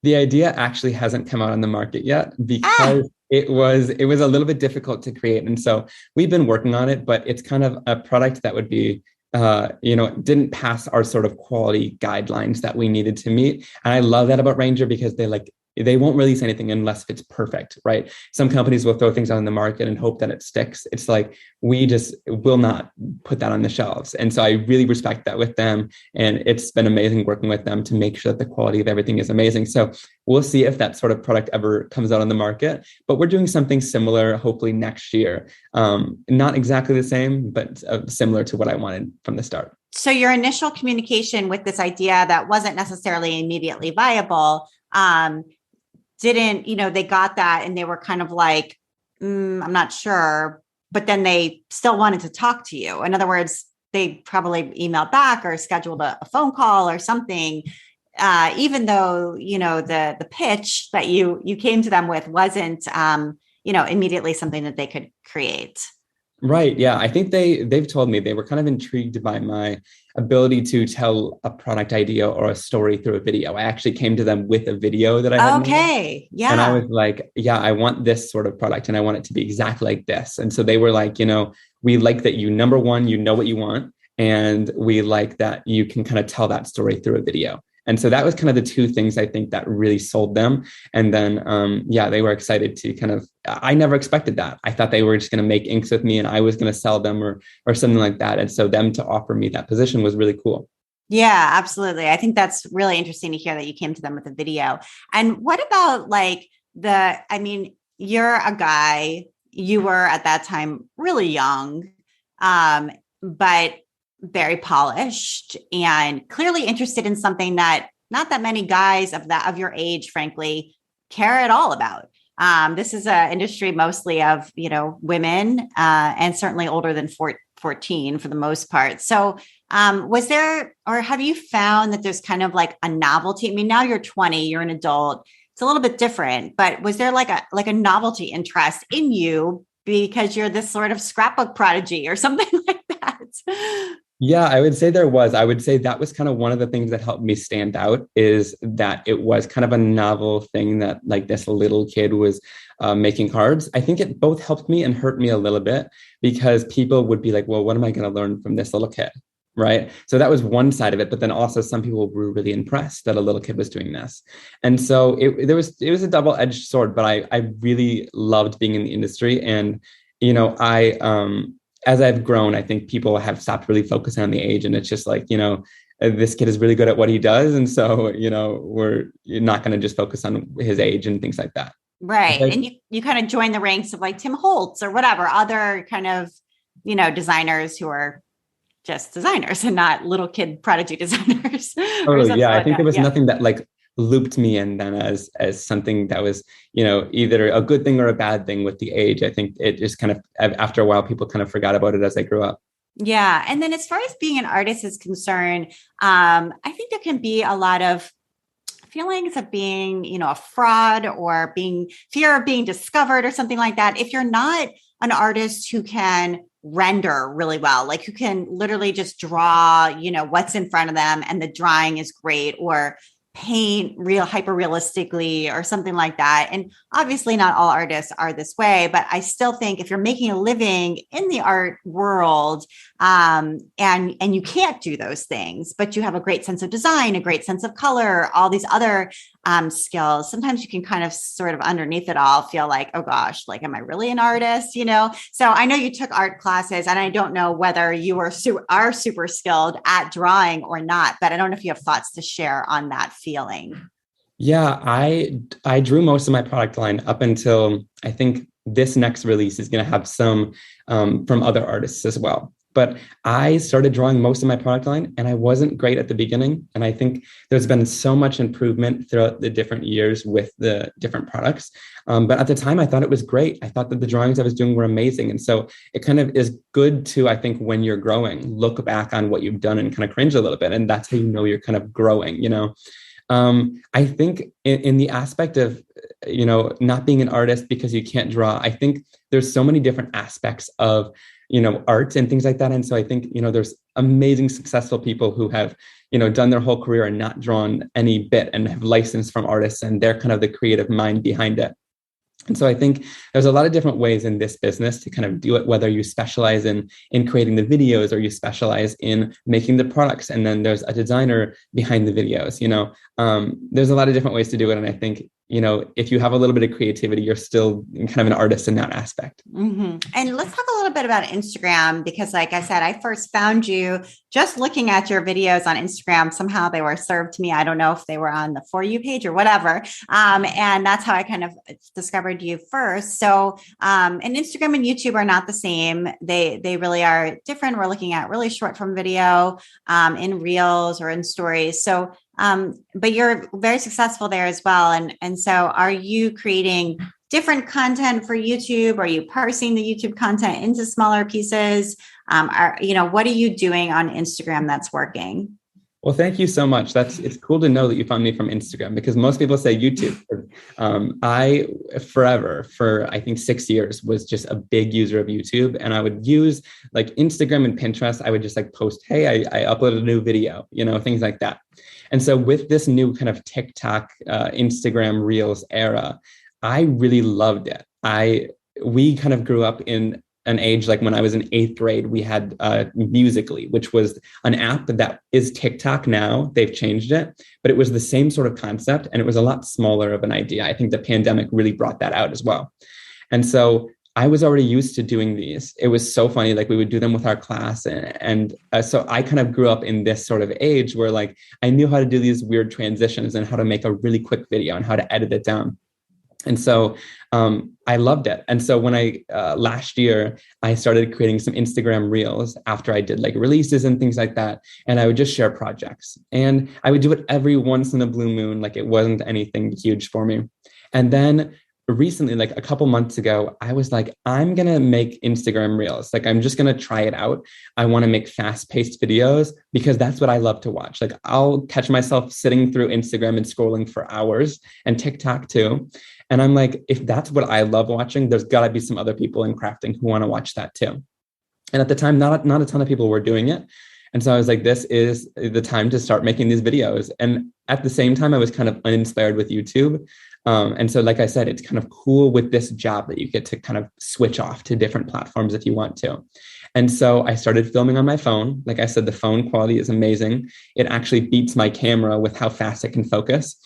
B: The idea actually hasn't come out on the market yet because it was a little bit difficult to create. And so we've been working on it, but it's kind of a product that would be, didn't pass our sort of quality guidelines that we needed to meet. And I love that about Ranger because they won't release anything unless it's perfect, right? Some companies will throw things out in the market and hope that it sticks. It's like, we just will not put that on the shelves. And so I really respect that with them. And it's been amazing working with them to make sure that the quality of everything is amazing. So we'll see if that sort of product ever comes out on the market, but we're doing something similar, hopefully next year. Not exactly the same, but similar to what I wanted from the start.
A: So your initial communication with this idea that wasn't necessarily immediately viable, they got that and they were kind of like, I'm not sure, but then they still wanted to talk to you. In other words, they probably emailed back or scheduled a phone call or something, even though, the pitch that you came to them with wasn't, immediately something that they could create.
B: Right. Yeah. I think they've told me they were kind of intrigued by my ability to tell a product idea or a story through a video. I actually came to them with a video that I had made.
A: Yeah.
B: And I was like, yeah, I want this sort of product and I want it to be exactly like this. And so they were like, we like that number one, you know what you want. And we like that you can kind of tell that story through a video. And so that was kind of the two things I think that really sold them. And then, they were excited to I never expected that. I thought they were just going to make inks with me and I was going to sell them or something like that. And so them to offer me that position was really cool.
A: Yeah, absolutely. I think that's really interesting to hear that you came to them with a video. And what about you're a guy, you were at that time really young, but very polished and clearly interested in something that not that many guys of your age, frankly, care at all about. This is an industry mostly of, women and certainly older than 14 for the most part. So Was there, or have you found that there's kind of like a novelty? I mean, now you're 20, you're an adult. It's a little bit different, but was there like a novelty interest in you because you're this sort of scrapbook prodigy or something like that?
B: Yeah, I would say there was. I would say that was kind of one of the things that helped me stand out is that it was kind of a novel thing that like this little kid was making cards. I think it both helped me and hurt me a little bit because people would be like, well, what am I going to learn from this little kid? Right. So that was one side of it. But then also some people were really impressed that a little kid was doing this. And so it was a double-edged sword, but I really loved being in the industry. And, as I've grown, I think people have stopped really focusing on the age. And it's just like, this kid is really good at what he does. And so, we're not going to just focus on his age and things like that.
A: Right.
B: Okay.
A: And you kind of join the ranks of like Tim Holtz or whatever, other kind of, designers who are just designers and not little kid prodigy designers.
B: Totally. Yeah. I think there was nothing that like looped me in then as something that was, either a good thing or a bad thing with the age. I think it just kind of, after a while, people kind of forgot about it as they grew up.
A: Yeah. And then as far as being an artist is concerned, I think there can be a lot of feelings of being, a fraud or fear of being discovered or something like that. If you're not an artist who can render really well, like who can literally just draw, what's in front of them and the drawing is great, or paint hyper realistically or something like that. And obviously not all artists are this way, but I still think if you're making a living in the art world, and you can't do those things, but you have a great sense of design, a great sense of color, all these other skills, sometimes you can kind of sort of underneath it all feel like, oh gosh, like, am I really an artist? So I know you took art classes and I don't know whether you are super skilled at drawing or not, but I don't know if you have thoughts to share on that feeling.
B: Yeah, I drew most of my product line up until I think this next release is going to have some from other artists as well. But I started drawing most of my product line and I wasn't great at the beginning. And I think there's been so much improvement throughout the different years with the different products. But at the time, I thought it was great. I thought that the drawings I was doing were amazing. And so it kind of is good to, I think, when you're growing, look back on what you've done and kind of cringe a little bit. And that's how you know you're kind of growing, I think in the aspect of, not being an artist because you can't draw, I think there's so many different aspects of, art and things like that. And so I think, there's amazing, successful people who have, done their whole career and not drawn any bit and have licensed from artists and they're kind of the creative mind behind it. And so I think there's a lot of different ways in this business to kind of do it, whether you specialize in creating the videos or you specialize in making the products. And then there's a designer behind the videos, there's a lot of different ways to do it. And I think, if you have a little bit of creativity, you're still kind of an artist in that aspect.
A: Mm-hmm. And let's talk a little bit about Instagram, because like I said, I first found you just looking at your videos on Instagram. Somehow they were served to me. I don't know if they were on the For You page or whatever. And that's how I kind of discovered you first. So, and Instagram and YouTube are not the same. They really are different. We're looking at really short form video, in reels or in stories. So, but you're very successful there as well. And so are you creating different content for YouTube? Are you parsing the YouTube content into smaller pieces? What are you doing on Instagram that's working?
B: Well, thank you so much. It's cool to know that you found me from Instagram because most people say YouTube. I forever, for I think 6 years, was just a big user of YouTube, and I would use like Instagram and Pinterest. I would just like post, hey, I uploaded a new video, things like that. And so with this new kind of TikTok, Instagram Reels era, I really loved it. We kind of grew up in an age like when I was in 8th grade, we had Musical.ly, which was an app that is TikTok now. They've changed it, but it was the same sort of concept and it was a lot smaller of an idea. I think the pandemic really brought that out as well. And so I was already used to doing these. It was so funny. Like we would do them with our class. And so I kind of grew up in this sort of age where like I knew how to do these weird transitions and how to make a really quick video and how to edit it down. And so I loved it. And so when last year, I started creating some Instagram Reels after I did like releases and things like that. And I would just share projects and I would do it every once in a blue moon. Like it wasn't anything huge for me. And then recently, like a couple months ago, I was like, I'm going to make Instagram reels. Like, I'm just going to try it out. I want to make fast-paced videos because that's what I love to watch. Like, I'll catch myself sitting through Instagram and scrolling for hours, and TikTok too. And I'm like, if that's what I love watching, there's got to be some other people in crafting who want to watch that too. And at the time, not a ton of people were doing it. And so I was like, this is the time to start making these videos. And at the same time, I was kind of uninspired with YouTube. And so, like I said, it's kind of cool with this job that you get to kind of switch off to different platforms if you want to. And so I started filming on my phone. Like I said, the phone quality is amazing. It actually beats my camera with how fast it can focus.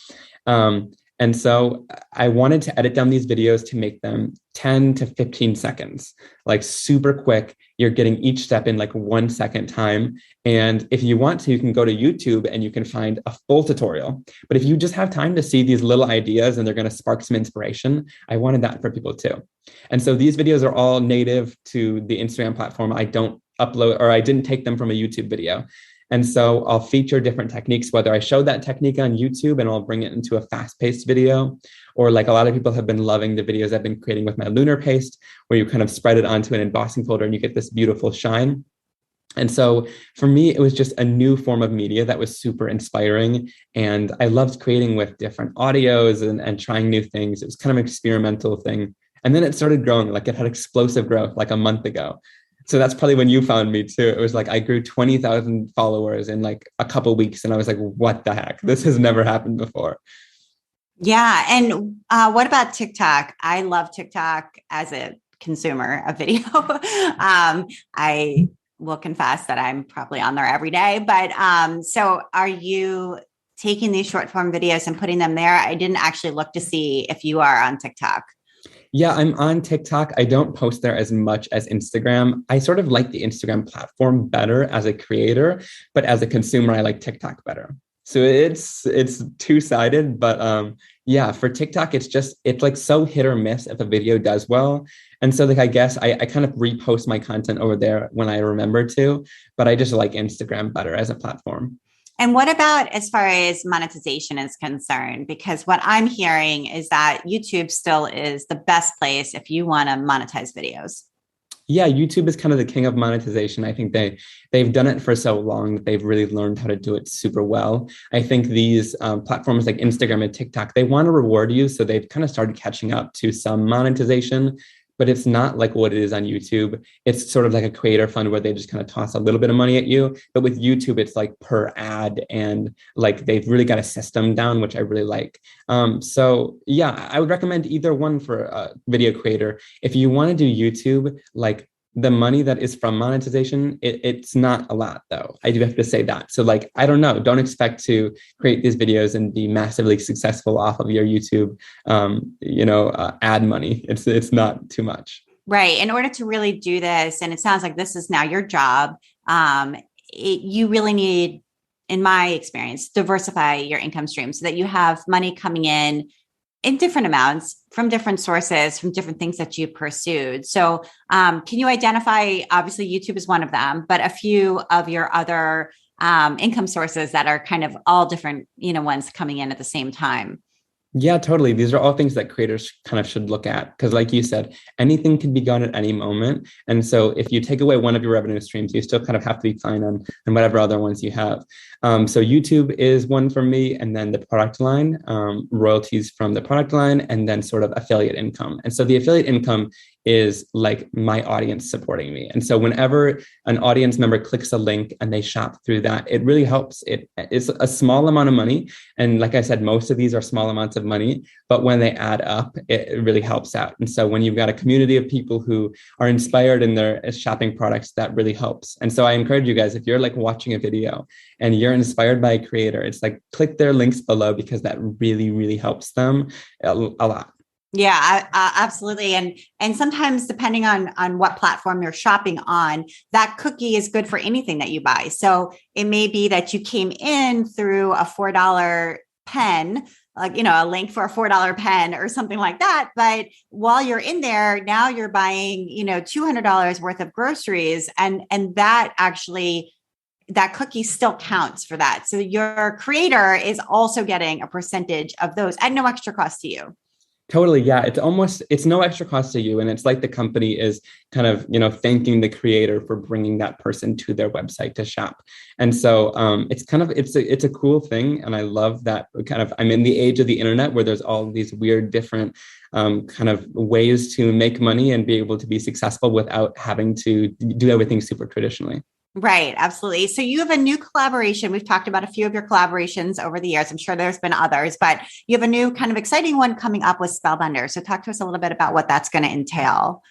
B: And so I wanted to edit down these videos to make them 10 to 15 seconds, like super quick. You're getting each step in like 1 second time. And if you want to, you can go to YouTube and you can find a full tutorial. But if you just have time to see these little ideas and they're going to spark some inspiration, I wanted that for people too. And so these videos are all native to the Instagram platform. I don't upload, or I didn't take them from a YouTube video. And so I'll feature different techniques, whether I show that technique on YouTube and I'll bring it into a fast-paced video, or like a lot of people have been loving the videos I've been creating with my lunar paste, where you kind of spread it onto an embossing folder and you get this beautiful shine. And so for me, it was just a new form of media that was super inspiring. And I loved creating with different audios and trying new things. It was kind of an experimental thing. And then it started growing, like it had explosive growth like a month ago. So that's probably when you found me too. It was like I grew 20,000 followers in like a couple of weeks. And I was like, what the heck? This has never happened before.
A: Yeah. And what about TikTok? I love TikTok as a consumer of video. I will confess that I'm probably on there every day. But so are you taking these short form videos and putting them there? I didn't actually look to see if you are on TikTok.
B: Yeah, I'm on TikTok. I don't post there as much as Instagram. I sort of like the Instagram platform better as a creator, but as a consumer, I like TikTok better. So it's two-sided, but yeah, for TikTok, it's like so hit or miss if a video does well. And so like I guess I kind of repost my content over there when I remember to, but I just like Instagram better as a platform.
A: And what about as far as monetization is concerned? Because what I'm hearing is that YouTube still is the best place if you want to monetize videos.
B: Yeah, YouTube is kind of the king of monetization. I think they've done it for so long that they've really learned how to do it super well. I think these platforms like Instagram and TikTok, they want to reward you. So they've kind of started catching up to some monetization, but it's not like what it is on YouTube. It's sort of like a creator fund where they just kind of toss a little bit of money at you. But with YouTube, it's like per ad, and like they've really got a system down, which I really like. So yeah, I would recommend either one for a video creator. If you want to do YouTube, like the money that is from monetization, it's not a lot though. I do have to say that. So like, I don't know, don't expect to create these videos and be massively successful off of your YouTube, ad money. It's not too much.
A: Right. In order to really do this, and it sounds like this is now your job, you really need, in my experience, diversify your income stream so that you have money coming in different amounts from different sources, from different things that you pursued. So can you identify, obviously YouTube is one of them, but a few of your other income sources that are kind of all different, ones coming in at the same time?
B: Yeah, totally. These are all things that creators kind of should look at because like you said, anything can be gone at any moment. And so if you take away one of your revenue streams, you still kind of have to be fine on whatever other ones you have. So YouTube is one for me, and then the product line, royalties from the product line, and then sort of affiliate income. And so the affiliate income is like my audience supporting me. And so whenever an audience member clicks a link and they shop through that, it really helps. It's a small amount of money. And like I said, most of these are small amounts of money, but when they add up, it really helps out. And so when you've got a community of people who are inspired in their shopping products, that really helps. And so I encourage you guys, if you're like watching a video and you're inspired by a creator, it's like click their links below because that really, really helps them a lot.
A: Yeah, absolutely. And sometimes depending on what platform you're shopping on, that cookie is good for anything that you buy. So it may be that you came in through a $4 pen, like, a link for a $4 pen or something like that. But while you're in there, now you're buying, $200 worth of groceries. And that actually, that cookie still counts for that. So your creator is also getting a percentage of those at no extra cost to you.
B: Totally. Yeah. It's no extra cost to you. And it's like the company is kind of, thanking the creator for bringing that person to their website to shop. And so it's a cool thing. And I love that I'm in the age of the internet where there's all these weird, different kind of ways to make money and be able to be successful without having to do everything super traditionally.
A: Right, absolutely. So you have a new collaboration. We've talked about a few of your collaborations over the years. I'm sure there's been others, but you have a new kind of exciting one coming up with Spellbinder. So talk to us a little bit about what that's going to entail.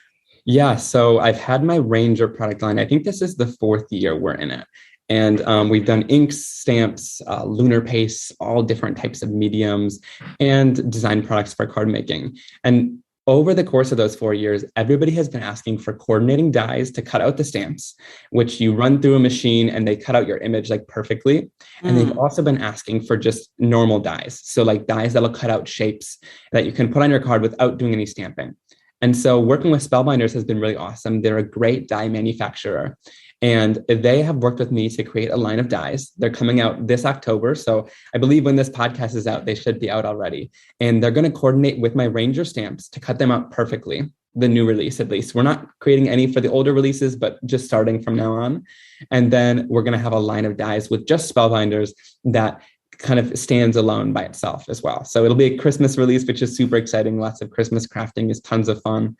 B: Yeah, so I've had my Ranger product line. I think this is the 4th year we're in it. And we've done inks, stamps, lunar paste, all different types of mediums, and design products for card making. And over the course of those 4 years, everybody has been asking for coordinating dies to cut out the stamps, which you run through a machine and they cut out your image like perfectly. And they've also been asking for just normal dies. So like dies that'll cut out shapes that you can put on your card without doing any stamping. And so working with Spellbinders has been really awesome. They're a great die manufacturer. And they have worked with me to create a line of dies. They're coming out this October. So I believe when this podcast is out, they should be out already. And they're going to coordinate with my Ranger stamps to cut them out perfectly, the new release at least. We're not creating any for the older releases, but just starting from now on. And then we're going to have a line of dies with just Spellbinders that kind of stands alone by itself as well. So it'll be a Christmas release, which is super exciting. Lots of Christmas crafting is tons of fun.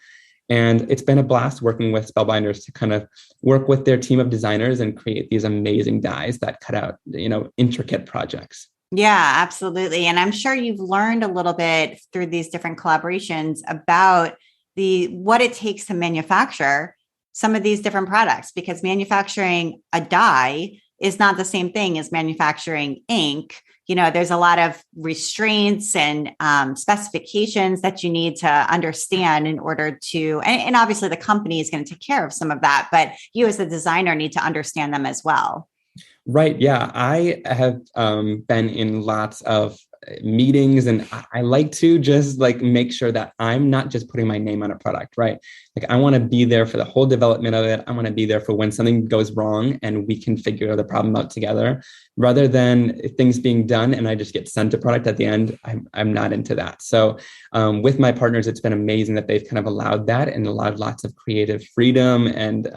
B: And it's been a blast working with Spellbinders to kind of work with their team of designers and create these amazing dies that cut out, intricate projects.
A: Yeah, absolutely. And I'm sure you've learned a little bit through these different collaborations about what it takes to manufacture some of these different products, because manufacturing a die is not the same thing as manufacturing ink. There's a lot of restraints and specifications that you need to understand in order to, and obviously the company is going to take care of some of that, but you as the designer need to understand them as well.
B: Right. Yeah. I have been in lots of meetings and I like to just like make sure that I'm not just putting my name on a product, right? Like I want to be there for the whole development of it. I want to be there for when something goes wrong and we can figure the problem out together rather than things being done and I just get sent a product at the end. I'm not into that. So with my partners, it's been amazing that they've kind of allowed that and allowed lots of creative freedom and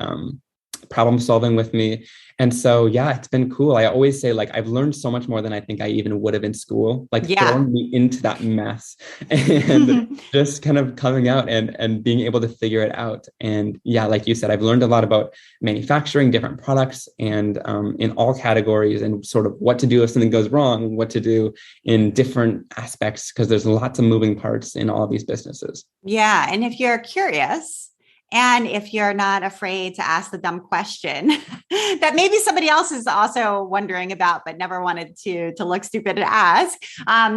B: problem solving with me. And so, yeah, it's been cool. I always say like, I've learned so much more than I think I even would have in school, like throwing me into that mess and just kind of coming out and being able to figure it out. And yeah, like you said, I've learned a lot about manufacturing different products and in all categories and sort of what to do if something goes wrong, what to do in different aspects, because there's lots of moving parts in all these businesses.
A: Yeah. And if you're curious, and if you're not afraid to ask the dumb question that maybe somebody else is also wondering about, but never wanted to look stupid to ask,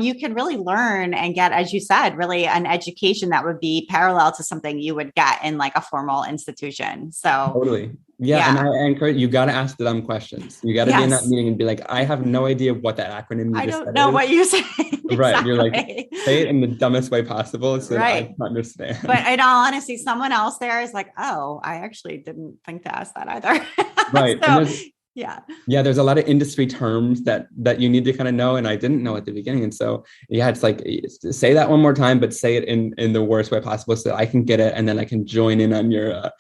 A: you can really learn and get, as you said, really an education that would be parallel to something you would get in like a formal institution. So
B: totally. Yeah. And I encourage you got to ask the dumb questions. You got to be in that meeting and be like, I have no idea what that acronym you
A: I
B: just
A: don't
B: said
A: know
B: is.
A: what you're saying. Exactly.
B: Right. You're like, say it in the dumbest way possible so that I can understand.
A: But in all honesty, someone else there is like, oh, I actually didn't think to ask that either.
B: Right.
A: So, yeah.
B: There's a lot of industry terms that you need to kind of know. And I didn't know at the beginning. And so, yeah, it's like, say that one more time, but say it in the worst way possible so that I can get it. And then I can join in on your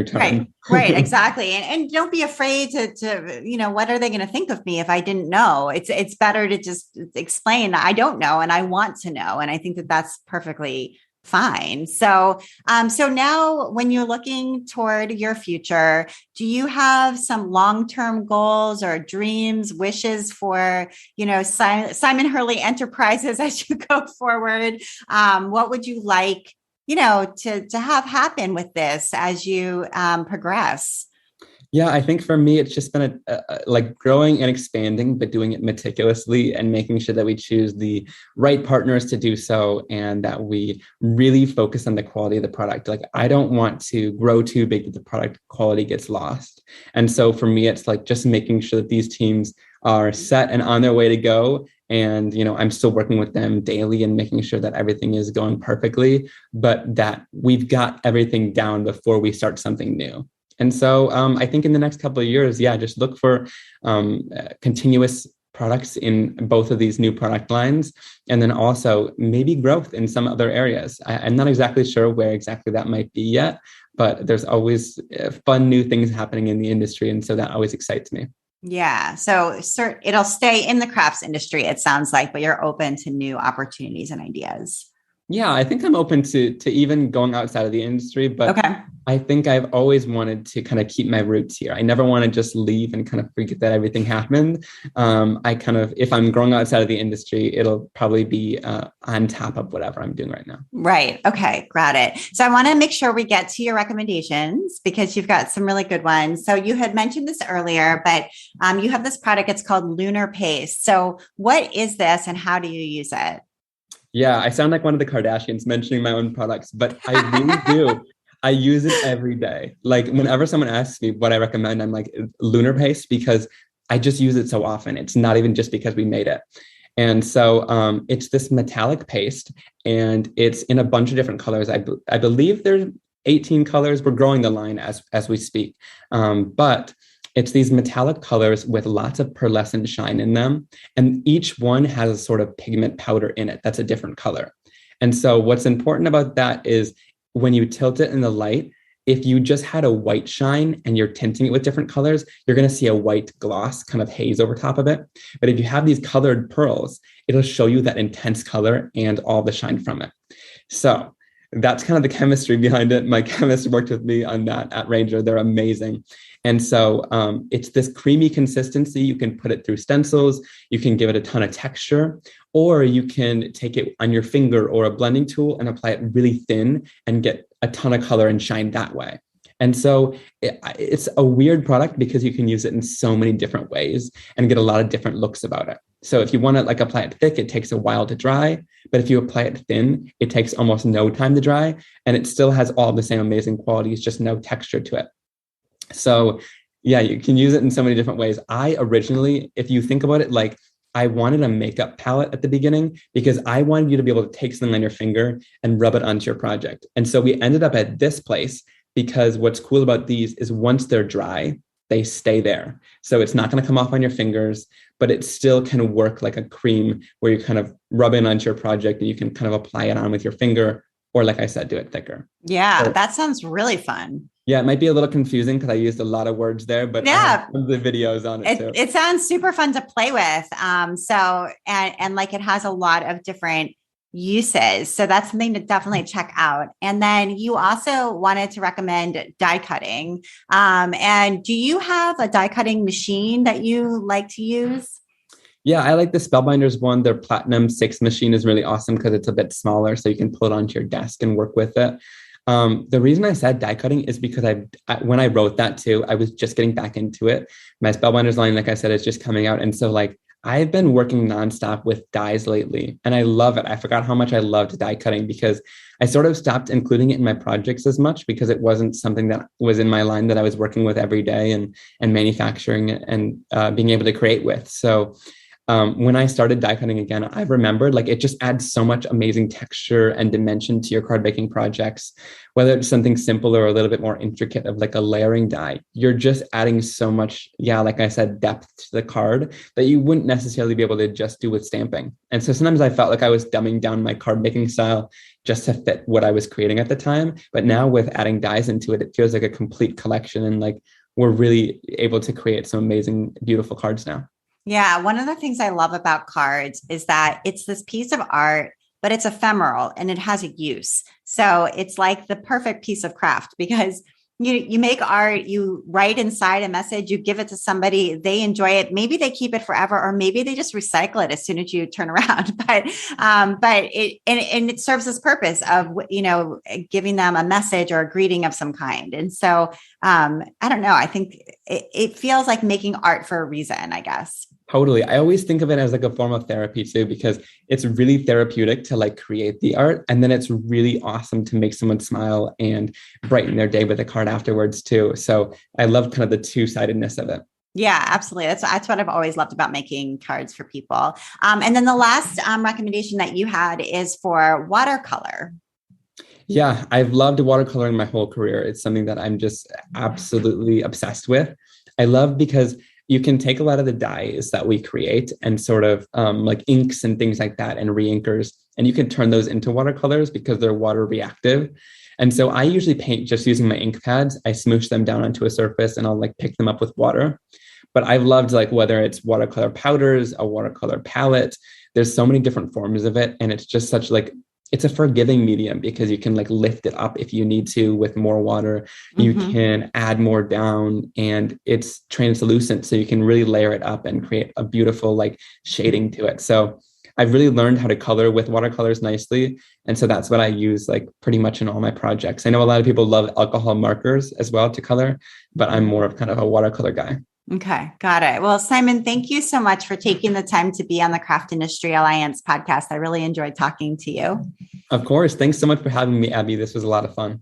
B: term.
A: Right. Exactly. And don't be afraid to, what are they going to think of me if I didn't know? It's better to just explain I don't know and I want to know. And I think that that's perfectly fine. So now when you're looking toward your future, do you have some long-term goals or dreams, wishes for, Simon Hurley Enterprises as you go forward? What would you like, to have happen with this as you progress?
B: Yeah, I think for me, it's just been like growing and expanding, but doing it meticulously and making sure that we choose the right partners to do so and that we really focus on the quality of the product. Like, I don't want to grow too big that the product quality gets lost. And so for me, it's like just making sure that these teams are set and on their way to go. And, I'm still working with them daily and making sure that everything is going perfectly, but that we've got everything down before we start something new. And so I think in the next couple of years, just look for continuous products in both of these new product lines, and then also maybe growth in some other areas. I'm not exactly sure where exactly that might be yet, but there's always fun new things happening in the industry. And so that always excites me.
A: Yeah. So it'll stay in the crafts industry, it sounds like, but you're open to new opportunities and ideas.
B: Yeah, I think I'm open to even going outside of the industry, but
A: okay.
B: I think I've always wanted to kind of keep my roots here. I never want to just leave and kind of forget that everything happened. If I'm growing outside of the industry, it'll probably be on top of whatever I'm doing right now.
A: Right. Okay. Got it. So I want to make sure we get to your recommendations because you've got some really good ones. So you had mentioned this earlier, but you have this product. It's called Lunar Paste. So what is this and how do you use it?
B: Yeah, I sound like one of the Kardashians mentioning my own products, but I really do. I use it every day. Like whenever someone asks me what I recommend, I'm like Lunar Paste because I just use it so often. It's not even just because we made it. And so it's this metallic paste and it's in a bunch of different colors. I believe there's 18 colors. We're growing the line as we speak. But it's these metallic colors with lots of pearlescent shine in them. And each one has a sort of pigment powder in it that's a different color. And so what's important about that is when you tilt it in the light, if you just had a white shine and you're tinting it with different colors, you're going to see a white gloss kind of haze over top of it. But if you have these colored pearls, it'll show you that intense color and all the shine from it. So that's kind of the chemistry behind it. My chemist worked with me on that at Ranger. They're amazing. And so it's this creamy consistency. You can put it through stencils. You can give it a ton of texture, or you can take it on your finger or a blending tool and apply it really thin and get a ton of color and shine that way. And so it's a weird product because you can use it in so many different ways and get a lot of different looks about it. So if you want to like apply it thick, it takes a while to dry. But if you apply it thin, it takes almost no time to dry. And it still has all the same amazing qualities, just no texture to it. So yeah, you can use it in so many different ways. I originally, if you think about it, like I wanted a makeup palette at the beginning because I wanted you to be able to take something on your finger and rub it onto your project. And so we ended up at this place because what's cool about these is once they're dry, they stay there. So it's not going to come off on your fingers, but it still can work like a cream where you kind of rub in onto your project and you can kind of apply it on with your finger, or like I said, do it thicker.
A: Yeah, so, that sounds really fun.
B: Yeah, it might be a little confusing because I used a lot of words there, but
A: yeah,
B: I have the videos on it too.
A: It sounds super fun to play with. And like it has a lot of different uses. So that's something to definitely check out. And then you also wanted to recommend die cutting. And do you have a die cutting machine that you like to use?
B: Yeah, I like the Spellbinders one. Their Platinum 6 machine is really awesome because it's a bit smaller, so you can pull it onto your desk and work with it. The reason I said die cutting is because when I wrote that too, I was just getting back into it. My Spellbinders line, like I said, is just coming out. And so like I've been working nonstop with dies lately and I love it. I forgot how much I loved die cutting because I sort of stopped including it in my projects as much because it wasn't something that was in my line that I was working with every day and manufacturing and being able to create with. So when I started die cutting again, I remembered like it just adds so much amazing texture and dimension to your card making projects, whether it's something simple or a little bit more intricate of like a layering die. You're just adding so much, like I said, depth to the card that you wouldn't necessarily be able to just do with stamping. And so sometimes I felt like I was dumbing down my card making style just to fit what I was creating at the time. But now with adding dies into it, it feels like a complete collection and like we're really able to create some amazing, beautiful cards now.
A: Yeah. One of the things I love about cards is that it's this piece of art, but it's ephemeral and it has a use. So it's like the perfect piece of craft because you make art, you write inside a message, you give it to somebody, they enjoy it. Maybe they keep it forever, or maybe they just recycle it as soon as you turn around. But it serves this purpose of, giving them a message or a greeting of some kind. And so I don't know. I think it feels like making art for a reason, I guess.
B: Totally. I always think of it as like a form of therapy too, because it's really therapeutic to like create the art. And then it's really awesome to make someone smile and brighten their day with a card afterwards too. So I love kind of the two-sidedness of it.
A: Yeah, absolutely. That's what I've always loved about making cards for people. And then the last recommendation that you had is for watercolor.
B: Yeah, I've loved watercoloring my whole career. It's something that I'm just absolutely obsessed with. I love because you can take a lot of the dyes that we create and sort of like inks and things like that and reinkers, and you can turn those into watercolors because they're water reactive. And so I usually paint just using my ink pads. I smoosh them down onto a surface and I'll like pick them up with water. But I've loved like whether it's watercolor powders, a watercolor palette, there's so many different forms of it. And it's just such like, it's a forgiving medium because you can like lift it up if you need to with more water. You can add more down, and it's translucent. So you can really layer it up and create a beautiful like shading to it. So I've really learned how to color with watercolors nicely. And so that's what I use like pretty much in all my projects. I know a lot of people love alcohol markers as well to color, but I'm more of kind of a watercolor guy.
A: Okay, got it. Well, Simon, thank you so much for taking the time to be on the Craft Industry Alliance podcast. I really enjoyed talking to you.
B: Of course. Thanks so much for having me, Abby. This was a lot of fun.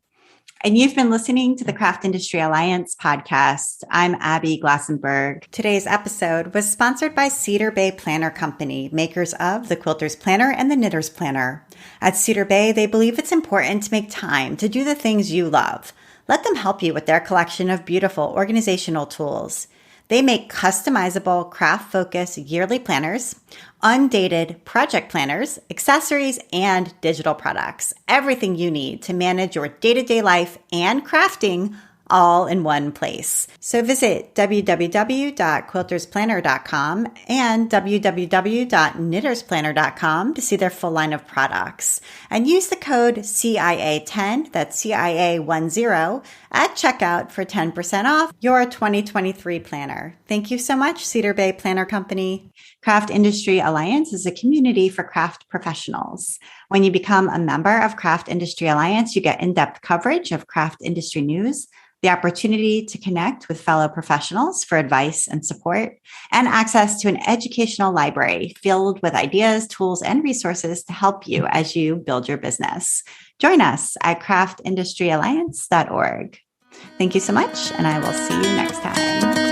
A: And you've been listening to the Craft Industry Alliance podcast. I'm Abby Glassenberg. Today's episode was sponsored by Cedar Bay Planner Company, makers of the Quilter's Planner and the Knitter's Planner. At Cedar Bay, they believe it's important to make time to do the things you love. Let them help you with their collection of beautiful organizational tools. They make customizable, craft-focused yearly planners, undated project planners, accessories, and digital products. Everything you need to manage your day-to-day life and crafting all in one place. So visit www.quiltersplanner.com and www.knittersplanner.com to see their full line of products. And use the code CIA10, that's CIA10, at checkout for 10% off your 2023 planner. Thank you so much, Cedar Bay Planner Company. Craft Industry Alliance is a community for craft professionals. When you become a member of Craft Industry Alliance, you get in-depth coverage of craft industry news, the opportunity to connect with fellow professionals for advice and support, and access to an educational library filled with ideas, tools, and resources to help you as you build your business. Join us at craftindustrｙalliance.org. Thank you so much, and I will see you next time.